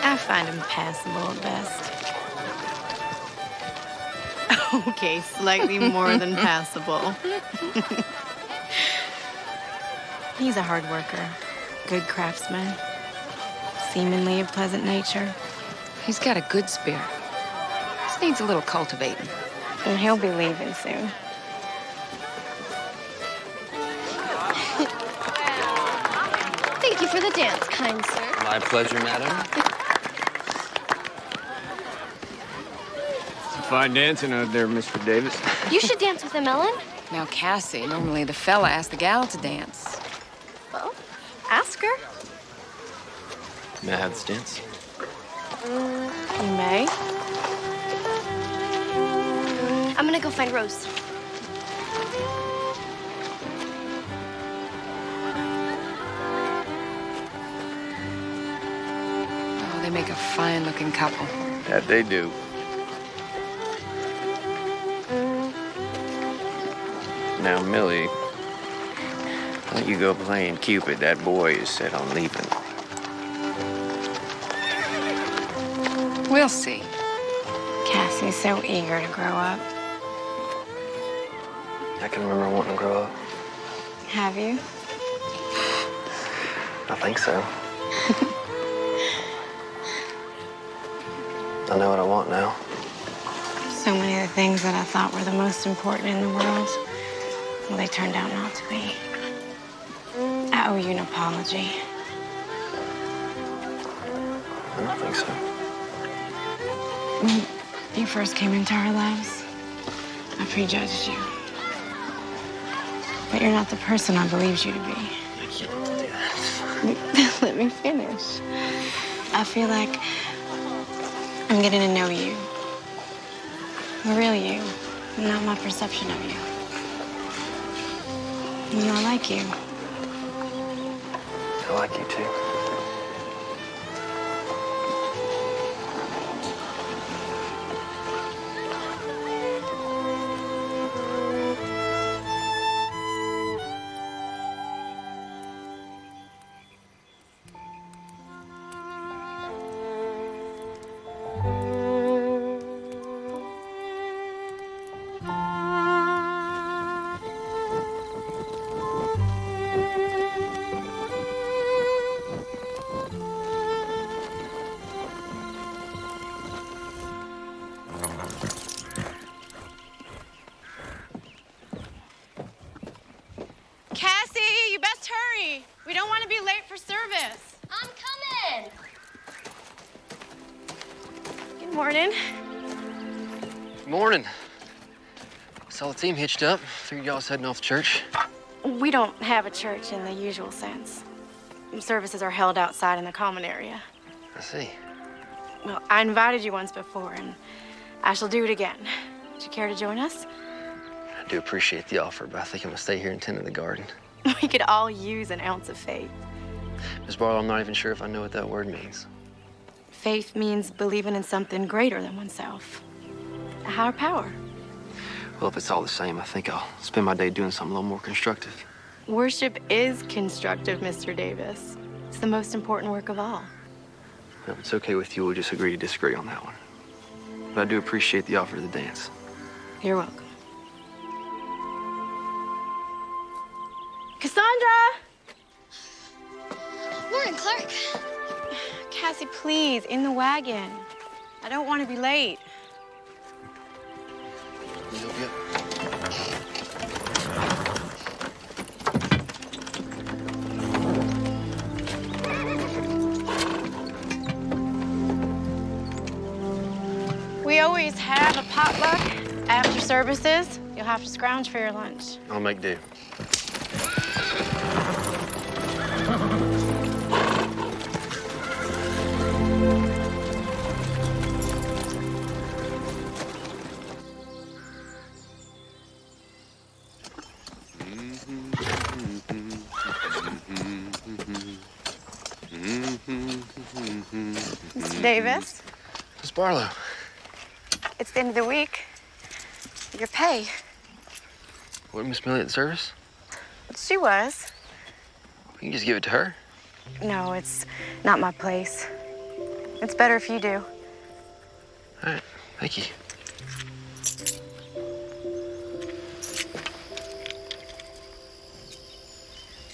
E: I find him passable at best. Okay, slightly more than passable. He's a hard worker, good craftsman, seemingly a pleasant nature.
M: He's got a good spirit. Just needs a little cultivating.
E: And he'll be leaving soon.
G: Thank you for the dance, kind sir.
D: My pleasure, madam.
H: Fine dancing out there, Mr. Davis.
G: You should dance with him, Ellen.
M: Now, Cassie, normally the fella asks the gal to dance.
G: Well, ask her.
D: May I have this dance?
E: You may.
G: I'm gonna go find Rose.
M: Oh, they make a fine-looking couple.
H: That they do. Now, Millie, why don't you go playing Cupid? That boy is set on leaving.
M: We'll see.
E: Cassie's so eager to grow up.
B: I can remember wanting to grow up.
E: Have you?
B: I think so. I know what I want now.
E: So many of the things that I thought were the most important in the world, well, they turned out not to be. I owe you an apology.
B: I don't think so.
E: When you first came into our lives, I prejudged you. But you're not the person I believed you to be. Let me finish. I feel like I'm getting to know you. The real you, not my perception of you. And I like you.
B: I like you too.
E: Cassie, you best hurry. We don't want to be late for service.
G: I'm coming. Good morning.
D: Morning. Saw the team hitched up. Figured y'all was heading off to church.
E: We don't have a church in the usual sense. Services are held outside in the common area.
D: I see.
I: Well, I invited you once before, and I shall do it again. Would you care to join us?
D: I do appreciate the offer, but I think I'm gonna stay here and tend to the garden.
I: We could all use an ounce of faith.
D: Miss Barlow, I'm not even sure if I know what that word means.
I: Faith means believing in something greater than oneself. A higher power.
D: Well, if it's all the same, I think I'll spend my day doing something a little more constructive.
I: Worship is constructive, Mr. Davis. It's the most important work of all.
D: Well, if it's okay with you, we'll just agree to disagree on that one. But I do appreciate the offer to the dance.
I: You're welcome. Cassandra!
G: Morning, Clark.
I: Cassie, please, in the wagon. I don't want to be late. We always have a potluck after services. You'll have to scrounge for your lunch.
D: I'll make do.
I: Mr. Davis,
D: Miss Barlow.
I: it's the end of the week. Your pay.
D: Wasn't Miss Millie at the service?
I: She was.
D: We can just give it to her.
I: No, it's not my place. It's better if you do.
D: All right, thank you.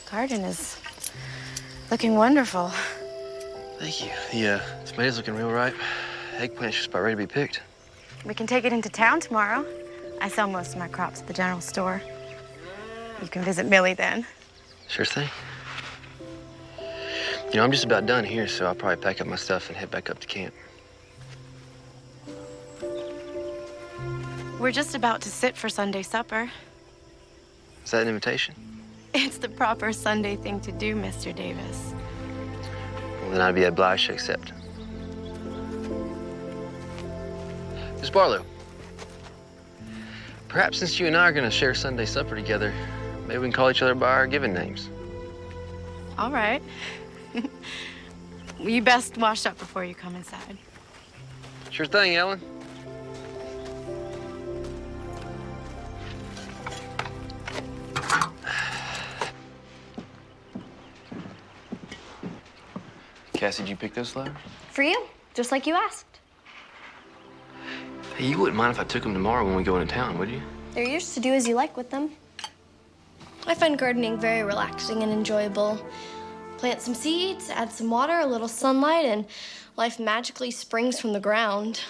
I: Garden is looking wonderful.
D: Thank you. The tomatoes looking real ripe. Eggplant's just about ready to be picked.
I: We can take it into town tomorrow. I sell most of my crops at the general store. You can visit Millie then.
D: Sure thing. You know, I'm just about done here, so I'll probably pack up my stuff and head back up to camp.
I: We're just about to sit for Sunday supper.
D: Is that an invitation?
I: It's the proper Sunday thing to do, Mr. Davis.
D: Well, then I'd be obliged to accept. Miss Barlow, perhaps since you and I are going to share Sunday supper together, maybe we can call each other by our given names.
I: All right. You best wash up before you come inside.
D: Sure thing, Ellen. Cassie, did you pick those flowers?
G: For you, just like you asked.
D: Hey, you wouldn't mind if I took them tomorrow when we go into town, would you?
G: They're yours to do as you like with them. I find gardening very relaxing and enjoyable. Plant some seeds, add some water, a little sunlight, and life magically springs from the ground.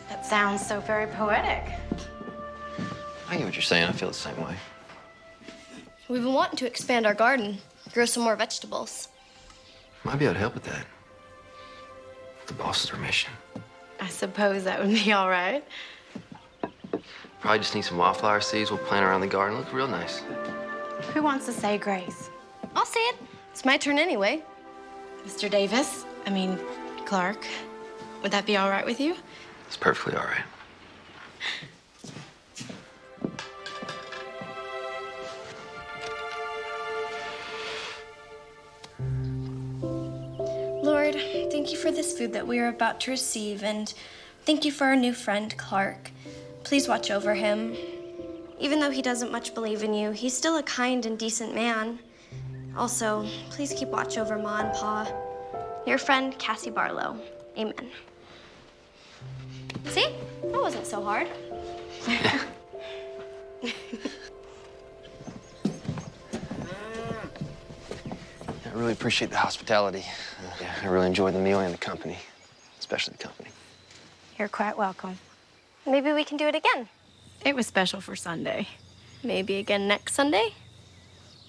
I: That sounds so very poetic.
D: I get what you're saying. I feel the same way.
G: We've been wanting to expand our garden, grow some more vegetables.
D: Might be able to help with that. The boss's permission.
I: I suppose that would be all right.
D: Probably just need some wildflower seeds. We'll plant around the garden. Look real nice.
I: Who wants to say grace?
G: I'll say it. It's my turn anyway.
I: Mr. Davis, Clark, would that be all right with you?
D: It's perfectly all right.
G: Lord, thank you for this food that we are about to receive, and thank you for our new friend, Clark. Please watch over him. Even though he doesn't much believe in you, he's still a kind and decent man. Also, please keep watch over Ma and Pa. Your friend, Cassie Barlow. Amen. See? That wasn't so hard.
D: I really appreciate the hospitality. Yeah, I really enjoyed the meal and the company, especially the company.
I: You're quite welcome.
G: Maybe we can do it again.
I: It was special for Sunday.
G: Maybe again next Sunday?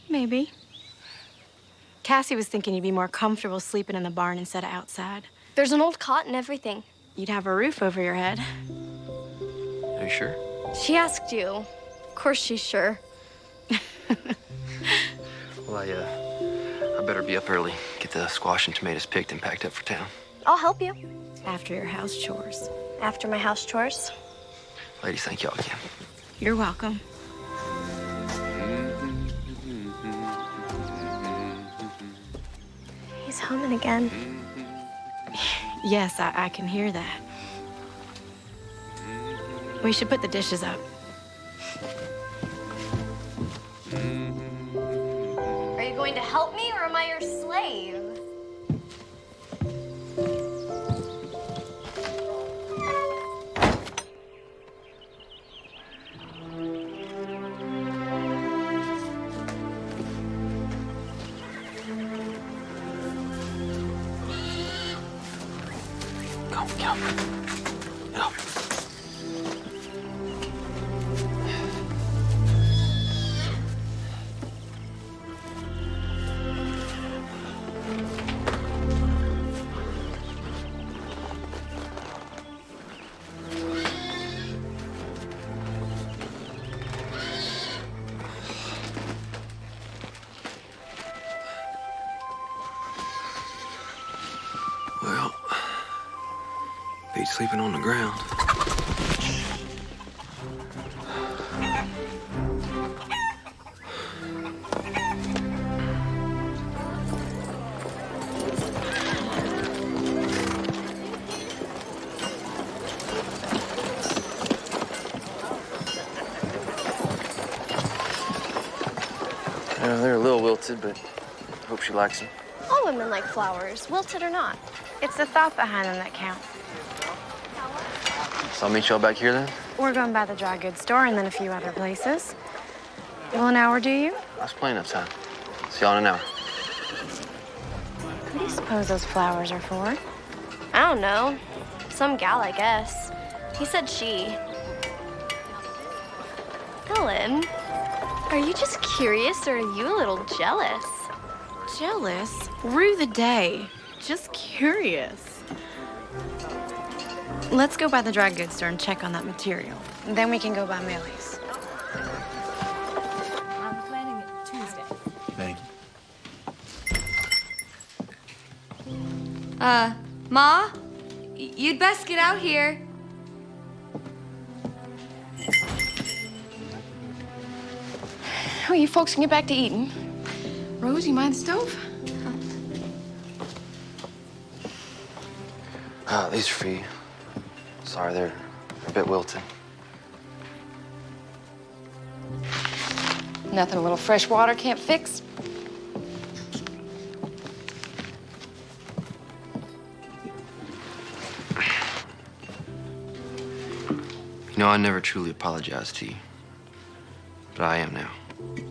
I: Maybe. Cassie was thinking you'd be more comfortable sleeping in the barn instead of outside.
G: There's an old cot and everything.
I: You'd have a roof over your head.
D: Are you sure?
G: She asked you. Of course she's sure.
D: Well, I better be up early, get the squash and tomatoes picked and packed up for town.
G: I'll help you.
E: After your house chores.
G: After my house chores.
D: Ladies, thank y'all again.
E: You're welcome.
G: He's humming again.
E: Yes, I can hear that. We should put the dishes up.
G: Are you going to help me or am I your slave?
D: Go, go. Go. Well, Pete's sleeping on the ground. They're a little wilted, but I hope she likes them.
G: All women like flowers, wilted or not.
I: It's the thought behind them that counts.
D: So I'll meet y'all back here then?
I: We're going by the dry goods store and then a few other places. Will an hour do you?
D: That's plenty of time. See y'all in an hour.
I: Who do you suppose those flowers are for?
G: I don't know. Some gal, I guess. He said she. Ellen, are you just curious or are you a little jealous?
E: Jealous? Rue the day. Just curious. Let's go by the dry goods store and check on that material.
I: And then we can go by Millie's.
M: I'm planning it Tuesday.
L: Thank you.
J: Ma? You'd best get out here.
M: Oh, you folks can get back to eating. Rose, you mind the stove?
D: These are for you. Sorry, they're a bit wilted.
M: Nothing a little fresh water can't fix.
D: You know, I never truly apologized to you, but I am now.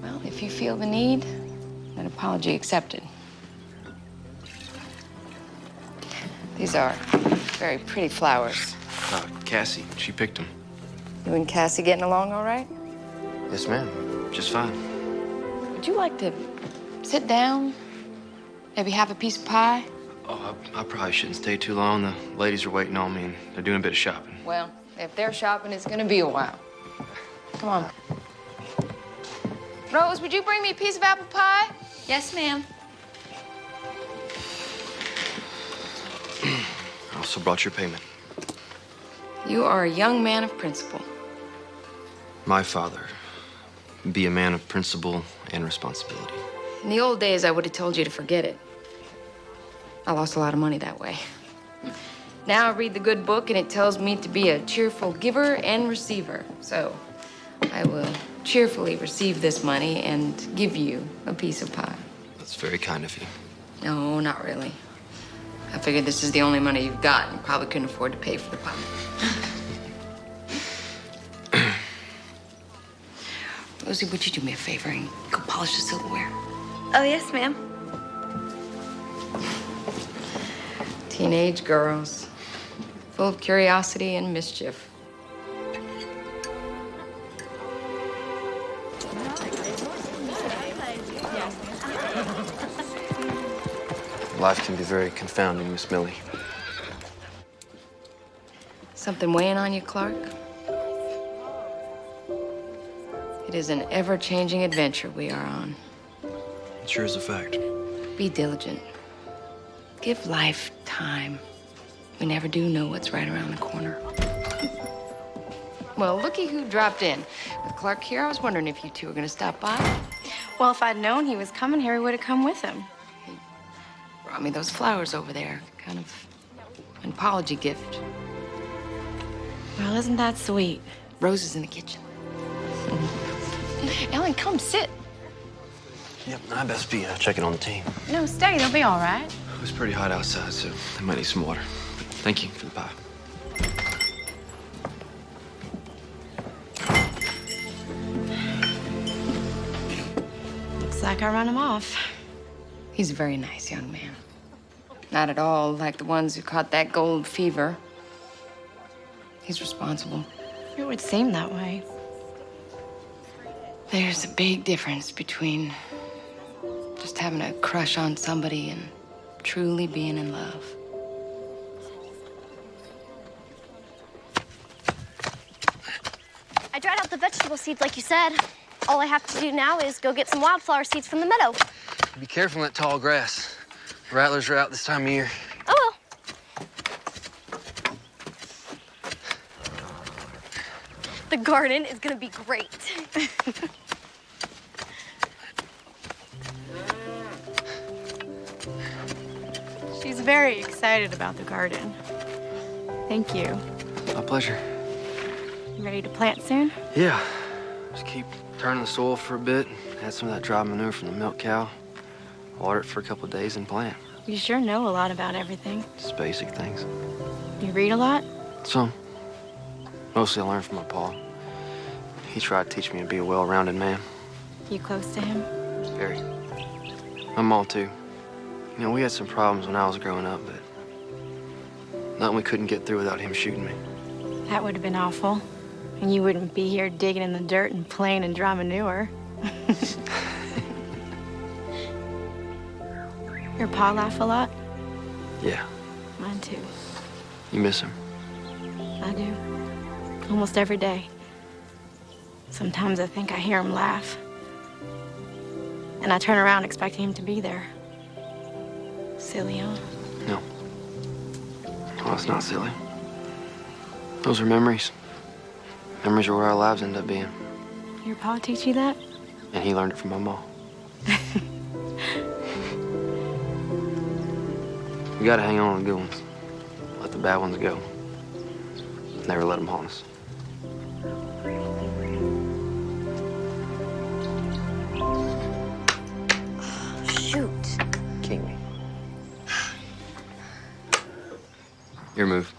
M: Well, if you feel the need, an apology accepted. These are very pretty flowers.
D: Cassie, she picked them.
M: You and Cassie getting along all right?
D: Yes, ma'am. Just fine.
M: Would you like to sit down? Maybe have a piece of pie?
D: Oh, I probably shouldn't stay too long. The ladies are waiting on me, and they're doing a bit of shopping.
M: Well, if they're shopping, it's gonna be a while. Come on. Rose, would you bring me a piece of apple pie?
J: Yes, ma'am.
D: I also brought your payment.
M: You are a young man of principle.
D: My father, be a man of principle and responsibility.
M: In the old days, I would have told you to forget it. I lost a lot of money that way. Now I read the good book, and it tells me to be a cheerful giver and receiver. So I will cheerfully receive this money and give you a piece of pie.
D: That's very kind of you.
M: No, not really. I figured this is the only money you've got, and you probably couldn't afford to pay for the pie. Rosie, would you do me a favor and go polish the silverware?
J: Oh, yes, ma'am.
M: Teenage girls, full of curiosity and mischief.
D: Life can be very confounding, Miss Millie.
M: Something weighing on you, Clark? It is an ever-changing adventure we are on.
D: It sure is a fact.
M: Be diligent. Give life time. We never do know what's right around the corner. Well, looky who dropped in. With Clark here, I was wondering if you two were gonna stop by.
I: Well, if I'd known he was coming here, we would have come with him.
M: Brought me those flowers over there. Kind of an apology gift.
I: Well, isn't that sweet?
M: Rose is in the kitchen. Ellen, come sit.
D: Yep, I best be checking on the team.
I: No, stay. They'll be all right.
D: It was pretty hot outside, so I might need some water. Thank you for the pie.
I: Looks like I run him off.
M: He's a very nice young man. Not at all like the ones who caught that gold fever. He's responsible.
I: It would seem that way.
M: There's a big difference between just having a crush on somebody and truly being in love.
G: I dried out the vegetable seeds like you said. All I have to do now is go get some wildflower seeds from the meadow.
D: Be careful in that tall grass. Rattlers are out this time of year.
G: Oh, well. The garden is gonna be great.
I: She's very excited about the garden. Thank you.
D: My pleasure.
I: You ready to plant soon?
D: Yeah. Just keep turning the soil for a bit. Add some of that dry manure from the milk cow. Water it for a couple of days and plant.
I: You sure know a lot about everything.
D: Just basic things.
I: You read a lot?
D: Some. Mostly I learned from my pa. He tried to teach me to be a well-rounded man.
I: You close to him?
D: Very. My mom, too. You know, we had some problems when I was growing up, but nothing we couldn't get through without him shooting me.
I: That would have been awful. And you wouldn't be here digging in the dirt and playing in dry manure. Your pa laugh a lot?
D: Yeah.
I: Mine too.
D: You miss him?
I: I do. Almost every day. Sometimes I think I hear him laugh. And I turn around expecting him to be there. Silly, huh?
D: No. Well, it's not silly. Those are memories. Memories are where our lives end up being.
I: Your pa teach you that?
D: And he learned it from my mom. We gotta hang on to the good ones. Let the bad ones go. Never let them haunt us.
G: Shoot.
D: King me. Your move.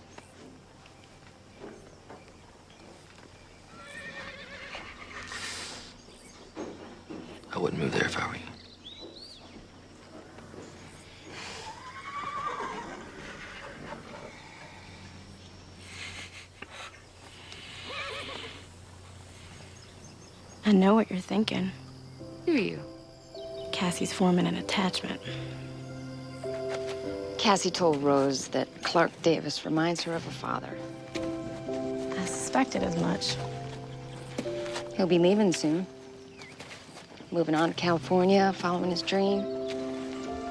D: I wouldn't move there if I were you.
I: I know what you're thinking.
M: Do you?
I: Cassie's forming an attachment.
M: Cassie told Rose that Clark Davis reminds her of her father.
I: I suspected as much.
M: He'll be leaving soon. Moving on to California, following his dream.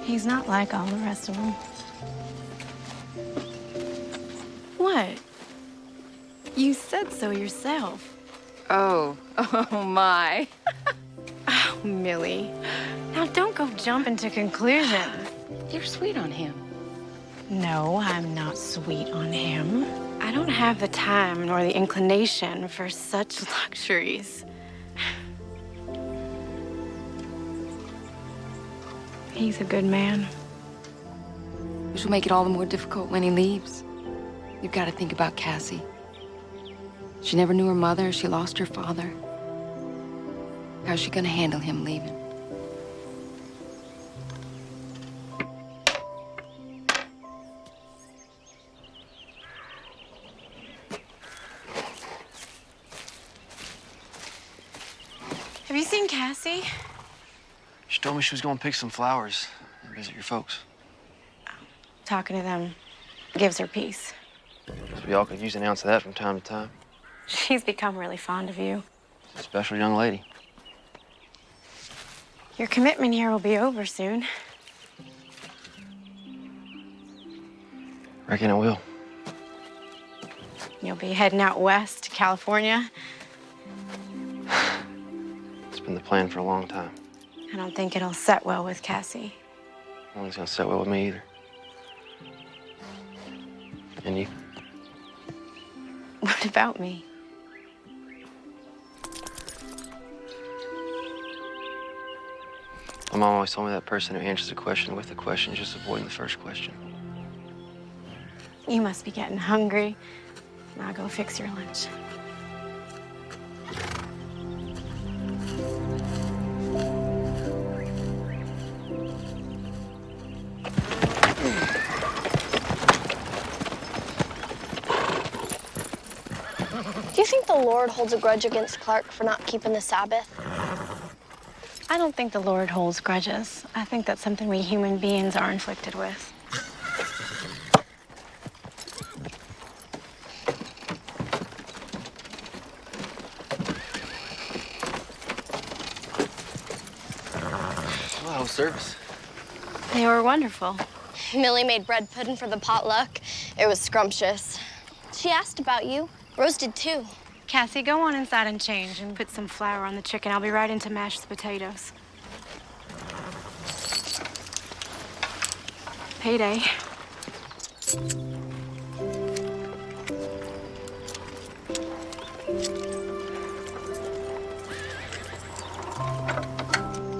I: He's not like all the rest of them. What? You said so yourself.
M: Oh my.
I: Oh, Millie. Now don't go jumping to conclusions.
M: You're sweet on him.
I: No, I'm not sweet on him. I don't have the time nor the inclination for such luxuries. He's a good man.
M: Which will make it all the more difficult when he leaves. You've got to think about Cassie. She never knew her mother. She lost her father. How's she gonna handle him leaving?
I: Have you seen Cassie?
D: She told me she was going to pick some flowers and visit your folks.
I: Talking to them gives her peace.
D: So we all could use an ounce of that from time to time.
I: She's become really fond of you.
D: A special young lady.
I: Your commitment here will be over soon.
D: Reckon it will.
I: You'll be heading out west to California.
D: It's been the plan for a long time.
I: I don't think it'll set well with Cassie.
D: I don't think it's gonna sit well with me either. And you?
I: What about me?
D: My mom always told me that person who answers a question with a question is just avoiding the first question.
I: You must be getting hungry. I'll go fix your lunch.
N: Do you think the Lord holds a grudge against Clark for not keeping the Sabbath?
I: I don't think the Lord holds grudges. I think that's something we human beings are inflicted with.
D: Well, how was service?
I: They were wonderful.
N: Millie made bread pudding for the potluck. It was scrumptious. She asked about you. Rose did too.
I: Cassie, go on inside and change and put some flour on the chicken. I'll be right in to mash the potatoes. Payday.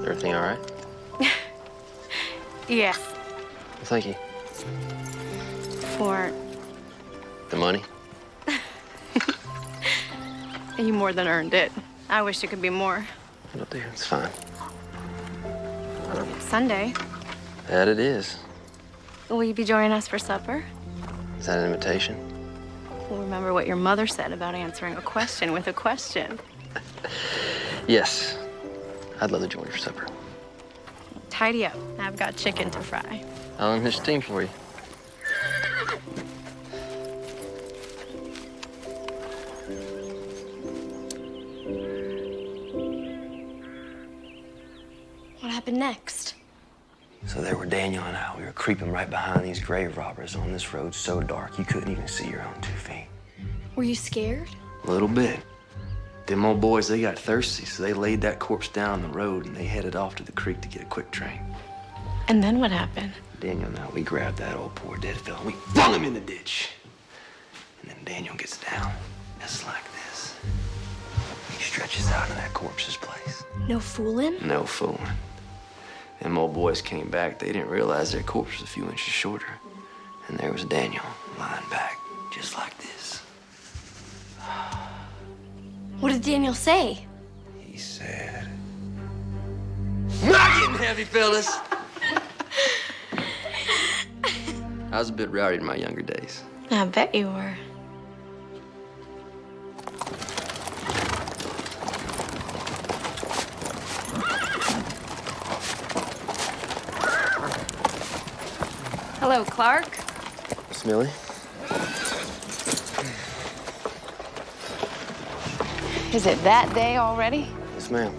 D: Everything all right?
I: Yes.
D: Thank you.
I: For
D: The money?
I: you more than earned it. I wish it could be more.
D: It'll do. It's fine.
I: It's Sunday.
D: That it is.
I: Will you be joining us for supper?
D: Is that an invitation?
I: Well, remember what your mother said about answering a question with a question.
D: Yes. I'd love to join you for supper.
I: Tidy up. I've got chicken to fry.
D: I'll unhitch the team for you.
N: What happened next?
B: So there were Daniel and I. We were creeping right behind these grave robbers on this road so dark you couldn't even see your own 2 feet.
N: Were you scared?
B: A little bit. Them old boys, they got thirsty, so they laid that corpse down on the road and they headed off to the creek to get a quick train.
I: And then what happened?
B: Daniel and I, we grabbed that old poor dead fella and we flung him in the ditch. And then Daniel gets down, just like this. He stretches out in that corpse's place.
N: No fooling?
B: No fooling. Them old boys came back. They didn't realize their corpse was a few inches shorter. And there was Daniel lying back, just like this.
N: What did Daniel say?
B: He said,
D: Not getting heavy, fellas. I was a bit rowdy in my younger days.
I: I bet you were.
M: Hello, Clark.
D: Miss Millie?
M: Is it that day already?
D: Yes, ma'am.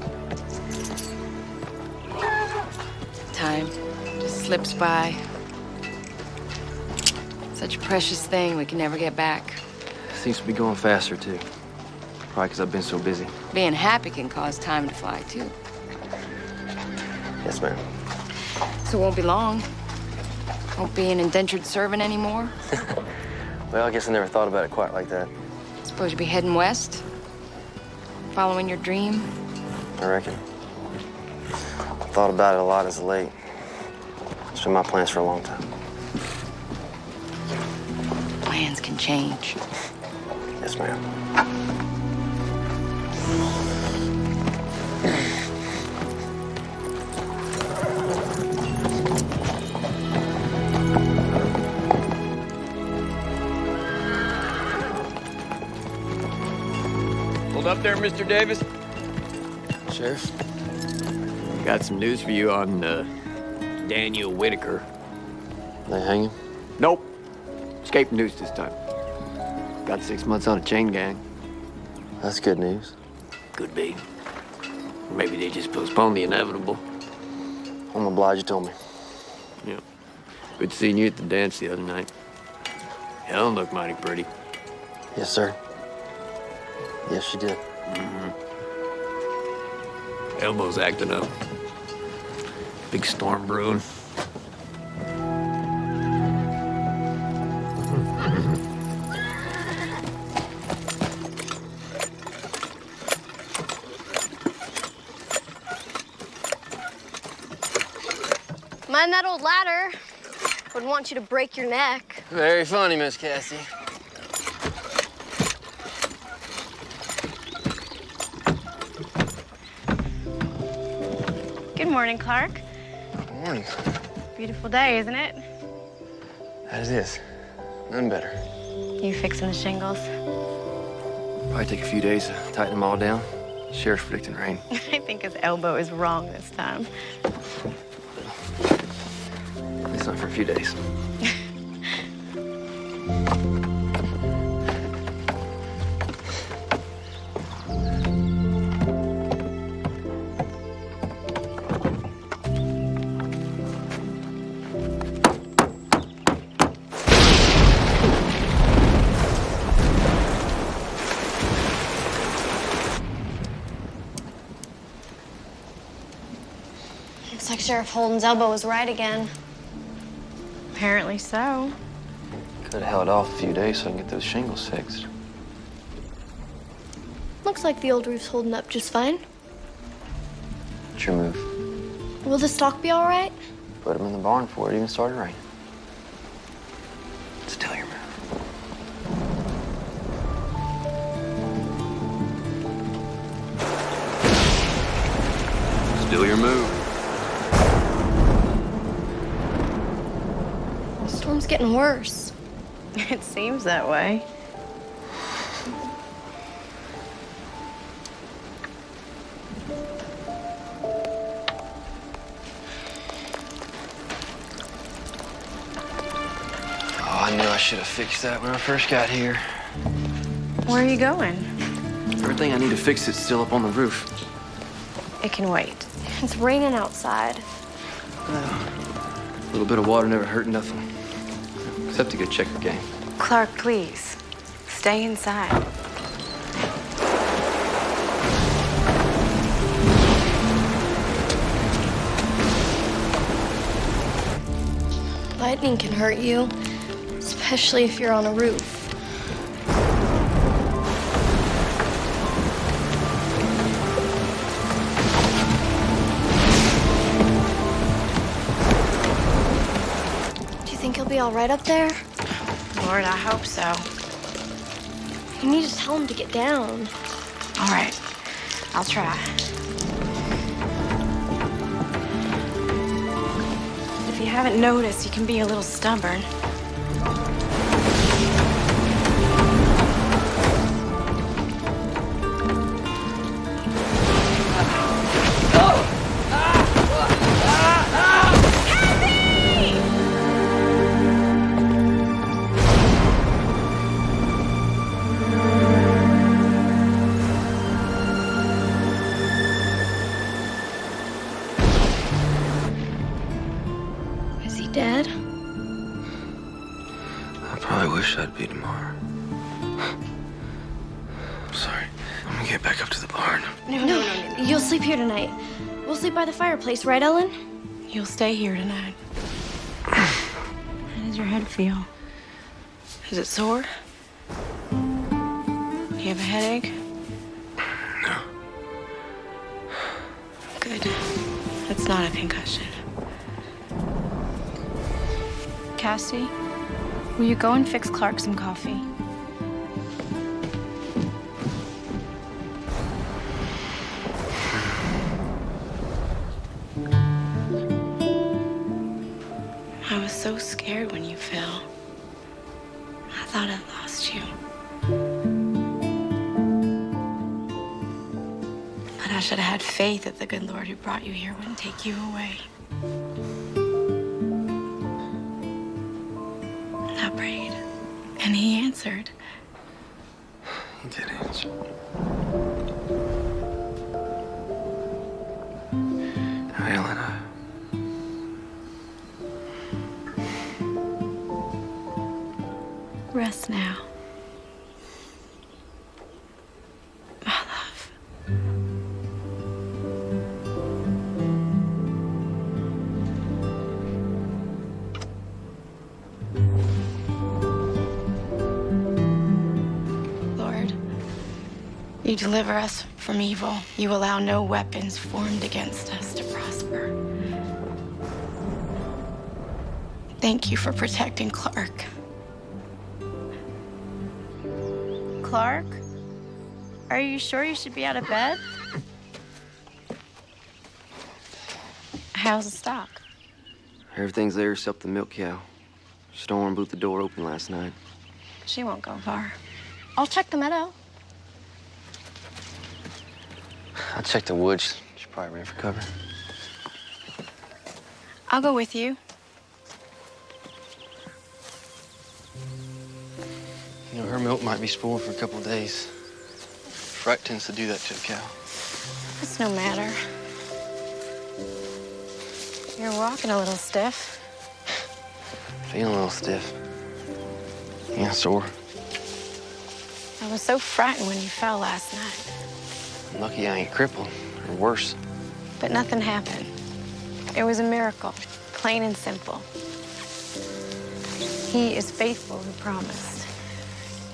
M: Time just slips by. Such a precious thing we can never get back.
D: Seems to be going faster, too. Probably because I've been so busy.
M: Being happy can cause time to fly, too.
D: Yes, ma'am.
M: So it won't be long. Won't be an indentured servant anymore.
D: Well, I guess I never thought about it quite like that.
M: Suppose you'll be heading west? Following your dream?
D: I reckon. I thought about it a lot as of late. It's been my plans for a long time.
M: Plans can change.
D: Yes, ma'am.
H: Hold up there, Mr. Davis.
D: Sheriff?
H: Got some news for you on Daniel Whitaker.
D: They hang him?
H: Nope. Escaped news this time. Got 6 months on a chain gang.
D: That's good news.
H: Could be. Or maybe they just postponed the inevitable.
D: I'm obliged you told me.
H: Yeah. Good seeing you at the dance the other night. Helen looked mighty pretty.
D: Yes, sir. Yes, she did.
O: Elbow's acting up. Big storm brewing.
N: Mind that old ladder. Wouldn't want you to break your neck.
D: Very funny, Miss Cassie.
I: Good morning, Clark.
D: Good morning.
I: Beautiful day, isn't it?
D: That it is. None better.
I: You fixing the shingles?
D: Probably take a few days to tighten them all down. Sheriff's predicting rain.
I: I think his elbow is wrong this time.
D: At least not for a few days.
N: Looks like Sheriff Holden's elbow was right again.
I: Apparently so.
D: Could have held off a few days so I can get those shingles fixed.
N: Looks like the old roof's holding up just fine.
D: What's your move?
N: Will the stock be all right?
D: Put them in the barn before it even started raining. Still your move.
O: Still your move.
N: The storm's getting worse.
I: It seems that way.
D: Oh, I knew I should have fixed that when I first got here.
I: Where are you going?
D: Everything I need to fix is still up on the roof.
I: It can wait.
N: It's raining outside.
D: A little bit of water never hurt nothing. Except a good checker game.
I: Clark, please. Stay inside.
N: Lightning can hurt you, especially if you're on a roof. Do you think he'll be all right up there?
I: Lord, I hope so.
N: You need to tell him to get down.
I: All right, I'll try. If you haven't noticed, he can be a little stubborn.
N: Is he dead?
D: I probably wish I'd be tomorrow. I'm sorry. I'm gonna get back up to the barn.
N: No. You'll sleep here tonight. We'll sleep by the fireplace, right, Ellen?
I: You'll stay here tonight. How does your head feel? Is it sore? Do you have a headache?
D: No.
I: Good. It's not a concussion. Cassie, will you go and fix Clark some coffee? I was so scared when you fell. I thought I'd lost you. But I should have had faith that the good Lord who brought you here wouldn't take you away. I prayed, and he answered.
D: He did answer. Now, Ellen,
I: Rest now. You deliver us from evil. You allow no weapons formed against us to prosper. Thank you for protecting Clark.
G: Clark? Are you sure you should be out of bed?
I: How's the stock?
D: Everything's there except the milk cow. Storm blew the door open last night.
I: She won't go far.
N: I'll check the meadow.
D: I checked the woods. She probably ran for cover.
I: I'll go with you.
D: You know, her milk might be spoiled for a couple of days. Fright tends to do that to a cow.
I: It's no matter. You're walking a little stiff.
D: Feeling a little stiff. Yeah, sore.
I: I was so frightened when you fell last night.
D: Lucky I ain't crippled, or worse.
I: But nothing happened. It was a miracle, plain and simple. He is faithful who promised.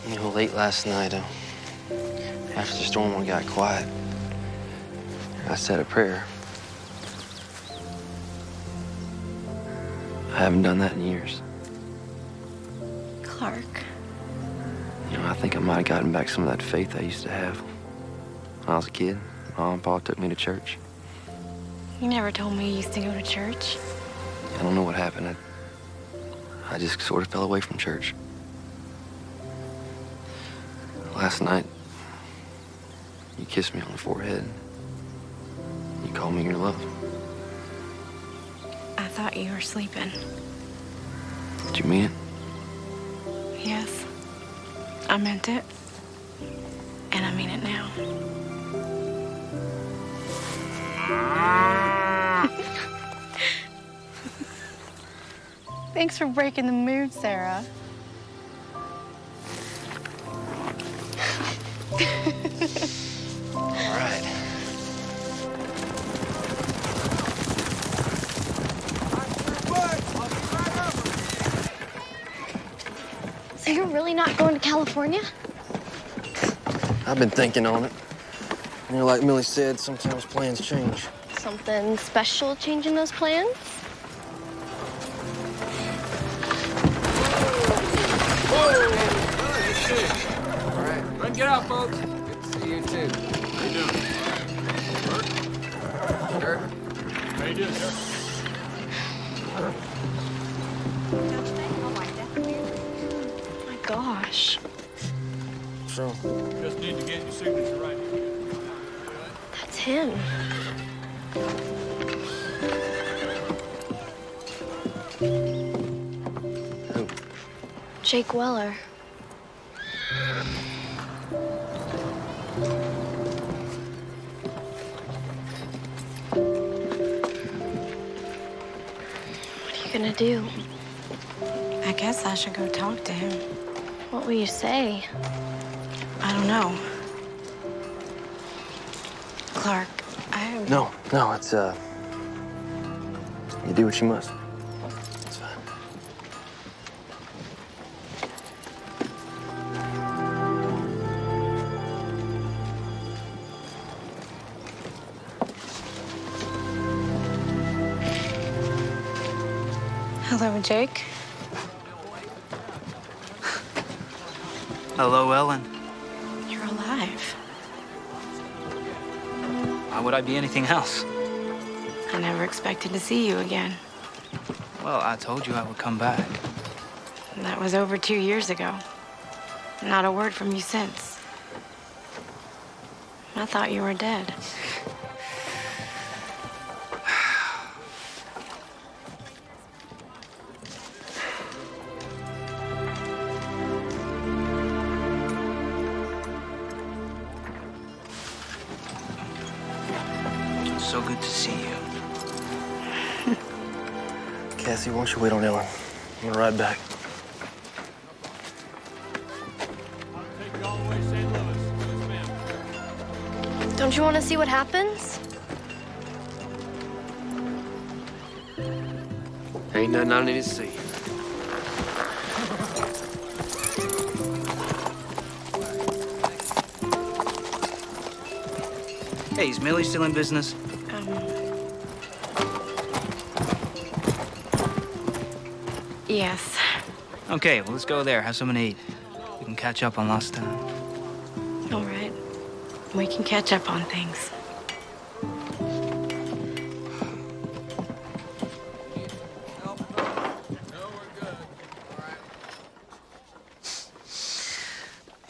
D: You know, late last night, after the storm got quiet, I said a prayer. I haven't done that in years.
I: Clark.
D: You know, I think I might have gotten back some of that faith I used to have. When I was a kid, Mom and Pa took me to church.
I: You never told me you used to go to church.
D: I don't know what happened. I just sort of fell away from church. Last night, you kissed me on the forehead. You called me your love.
I: I thought you were sleeping.
D: Did you mean it?
I: Yes. I meant it. And I mean it now. Thanks for breaking the mood, Sarah.
D: All right.
N: So you're really not going to California?
D: I've been thinking on it. You know, like Millie said, sometimes plans change.
N: Something special changing those plans?
O: All right, run, get out, folks. Good to see you too. How you doing? Work? Sure. How you doing, sir?
I: Oh my gosh.
D: So,
O: Just need to get your signature right here.
N: That's him.
D: who?
N: Jake Weller. What are you gonna do?
I: I guess I should go talk to him.
N: What will you say?
I: I don't know. Clark,
D: No, it's, you do what you must. It's fine.
I: Hello, Jake.
P: Hello, Ellen.
I: You're alive.
P: Why would I be anything else?
I: I never expected to see you again.
P: Well, I told you I would come back.
I: That was over 2 years ago. Not a word from you since. I thought you were dead.
P: So good to see you.
D: Cassie, why don't you wait on Ellen? I'm gonna ride back.
N: Don't you want to see what happens?
D: Ain't nothing I need to see.
P: Hey, is Millie still in business?
I: Yes.
P: Okay, well, let's go there, have something to eat. We can catch up on lost time.
I: All right. We can catch up on things.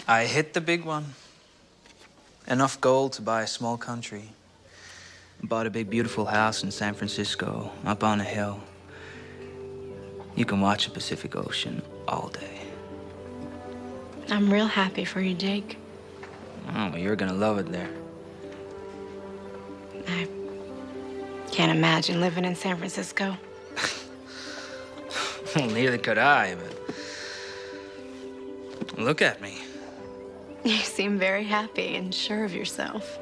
P: I hit the big one. Enough gold to buy a small country. Bought a big, beautiful house in San Francisco, up on a hill. You can watch the Pacific Ocean all day.
I: I'm real happy for you, Jake.
P: Oh, well, you're gonna love it there.
I: I can't imagine living in San Francisco.
P: Well, neither could I, but... Look at me.
I: You seem very happy and sure of yourself.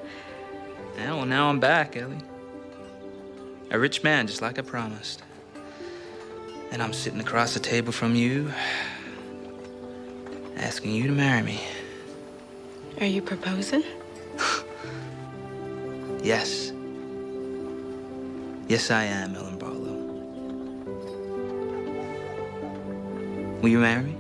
P: Yeah, well, now I'm back, Ellie. A rich man, just like I promised. And I'm sitting across the table from you, asking you to marry me.
I: Are you proposing?
P: Yes. Yes, I am, Ellen Barlow. Will you marry me?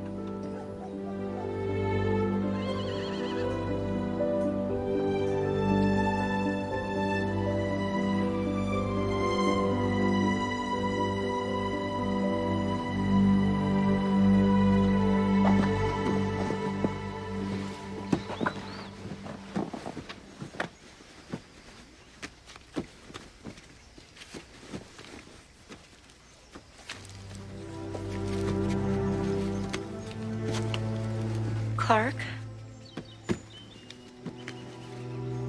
I: Clark?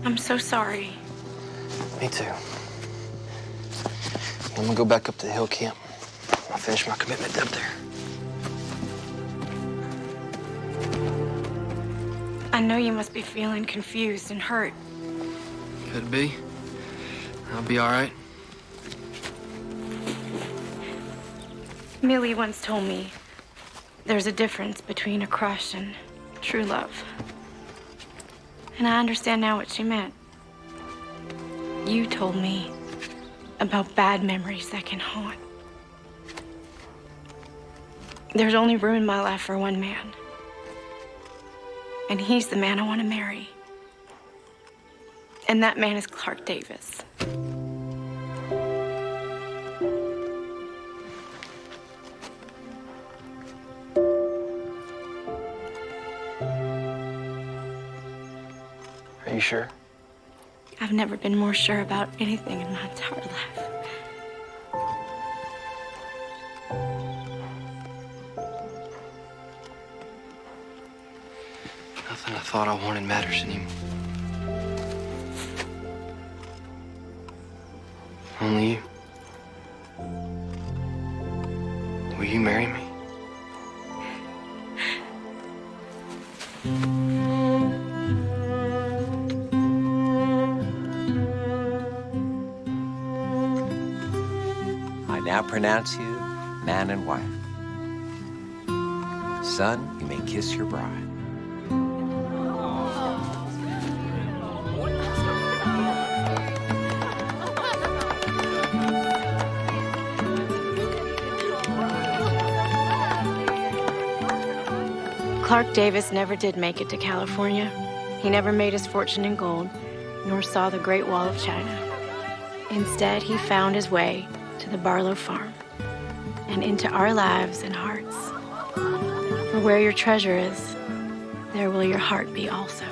I: I'm so sorry.
D: Me too. I'm gonna go back up to the hill camp. I'll finish my commitment up there.
I: I know you must be feeling confused and hurt.
D: Could be. I'll be all right.
I: Millie once told me there's a difference between a crush and true love. And I understand now what she meant. You told me about bad memories that can haunt. There's only room in my life for one man. And he's the man I want to marry. And that man is Clark Davis.
D: Are you sure?
I: I've never been more sure about anything in my entire life.
D: Nothing I thought I wanted matters anymore. Only you. Will you marry me?
H: I now pronounce you man and wife. Son, you may kiss your bride.
I: Clark Davis never did make it to California. He never made his fortune in gold, nor saw the Great Wall of China. Instead, he found his way to the Barlow farm and into our lives and hearts. For where your treasure is, there will your heart be also.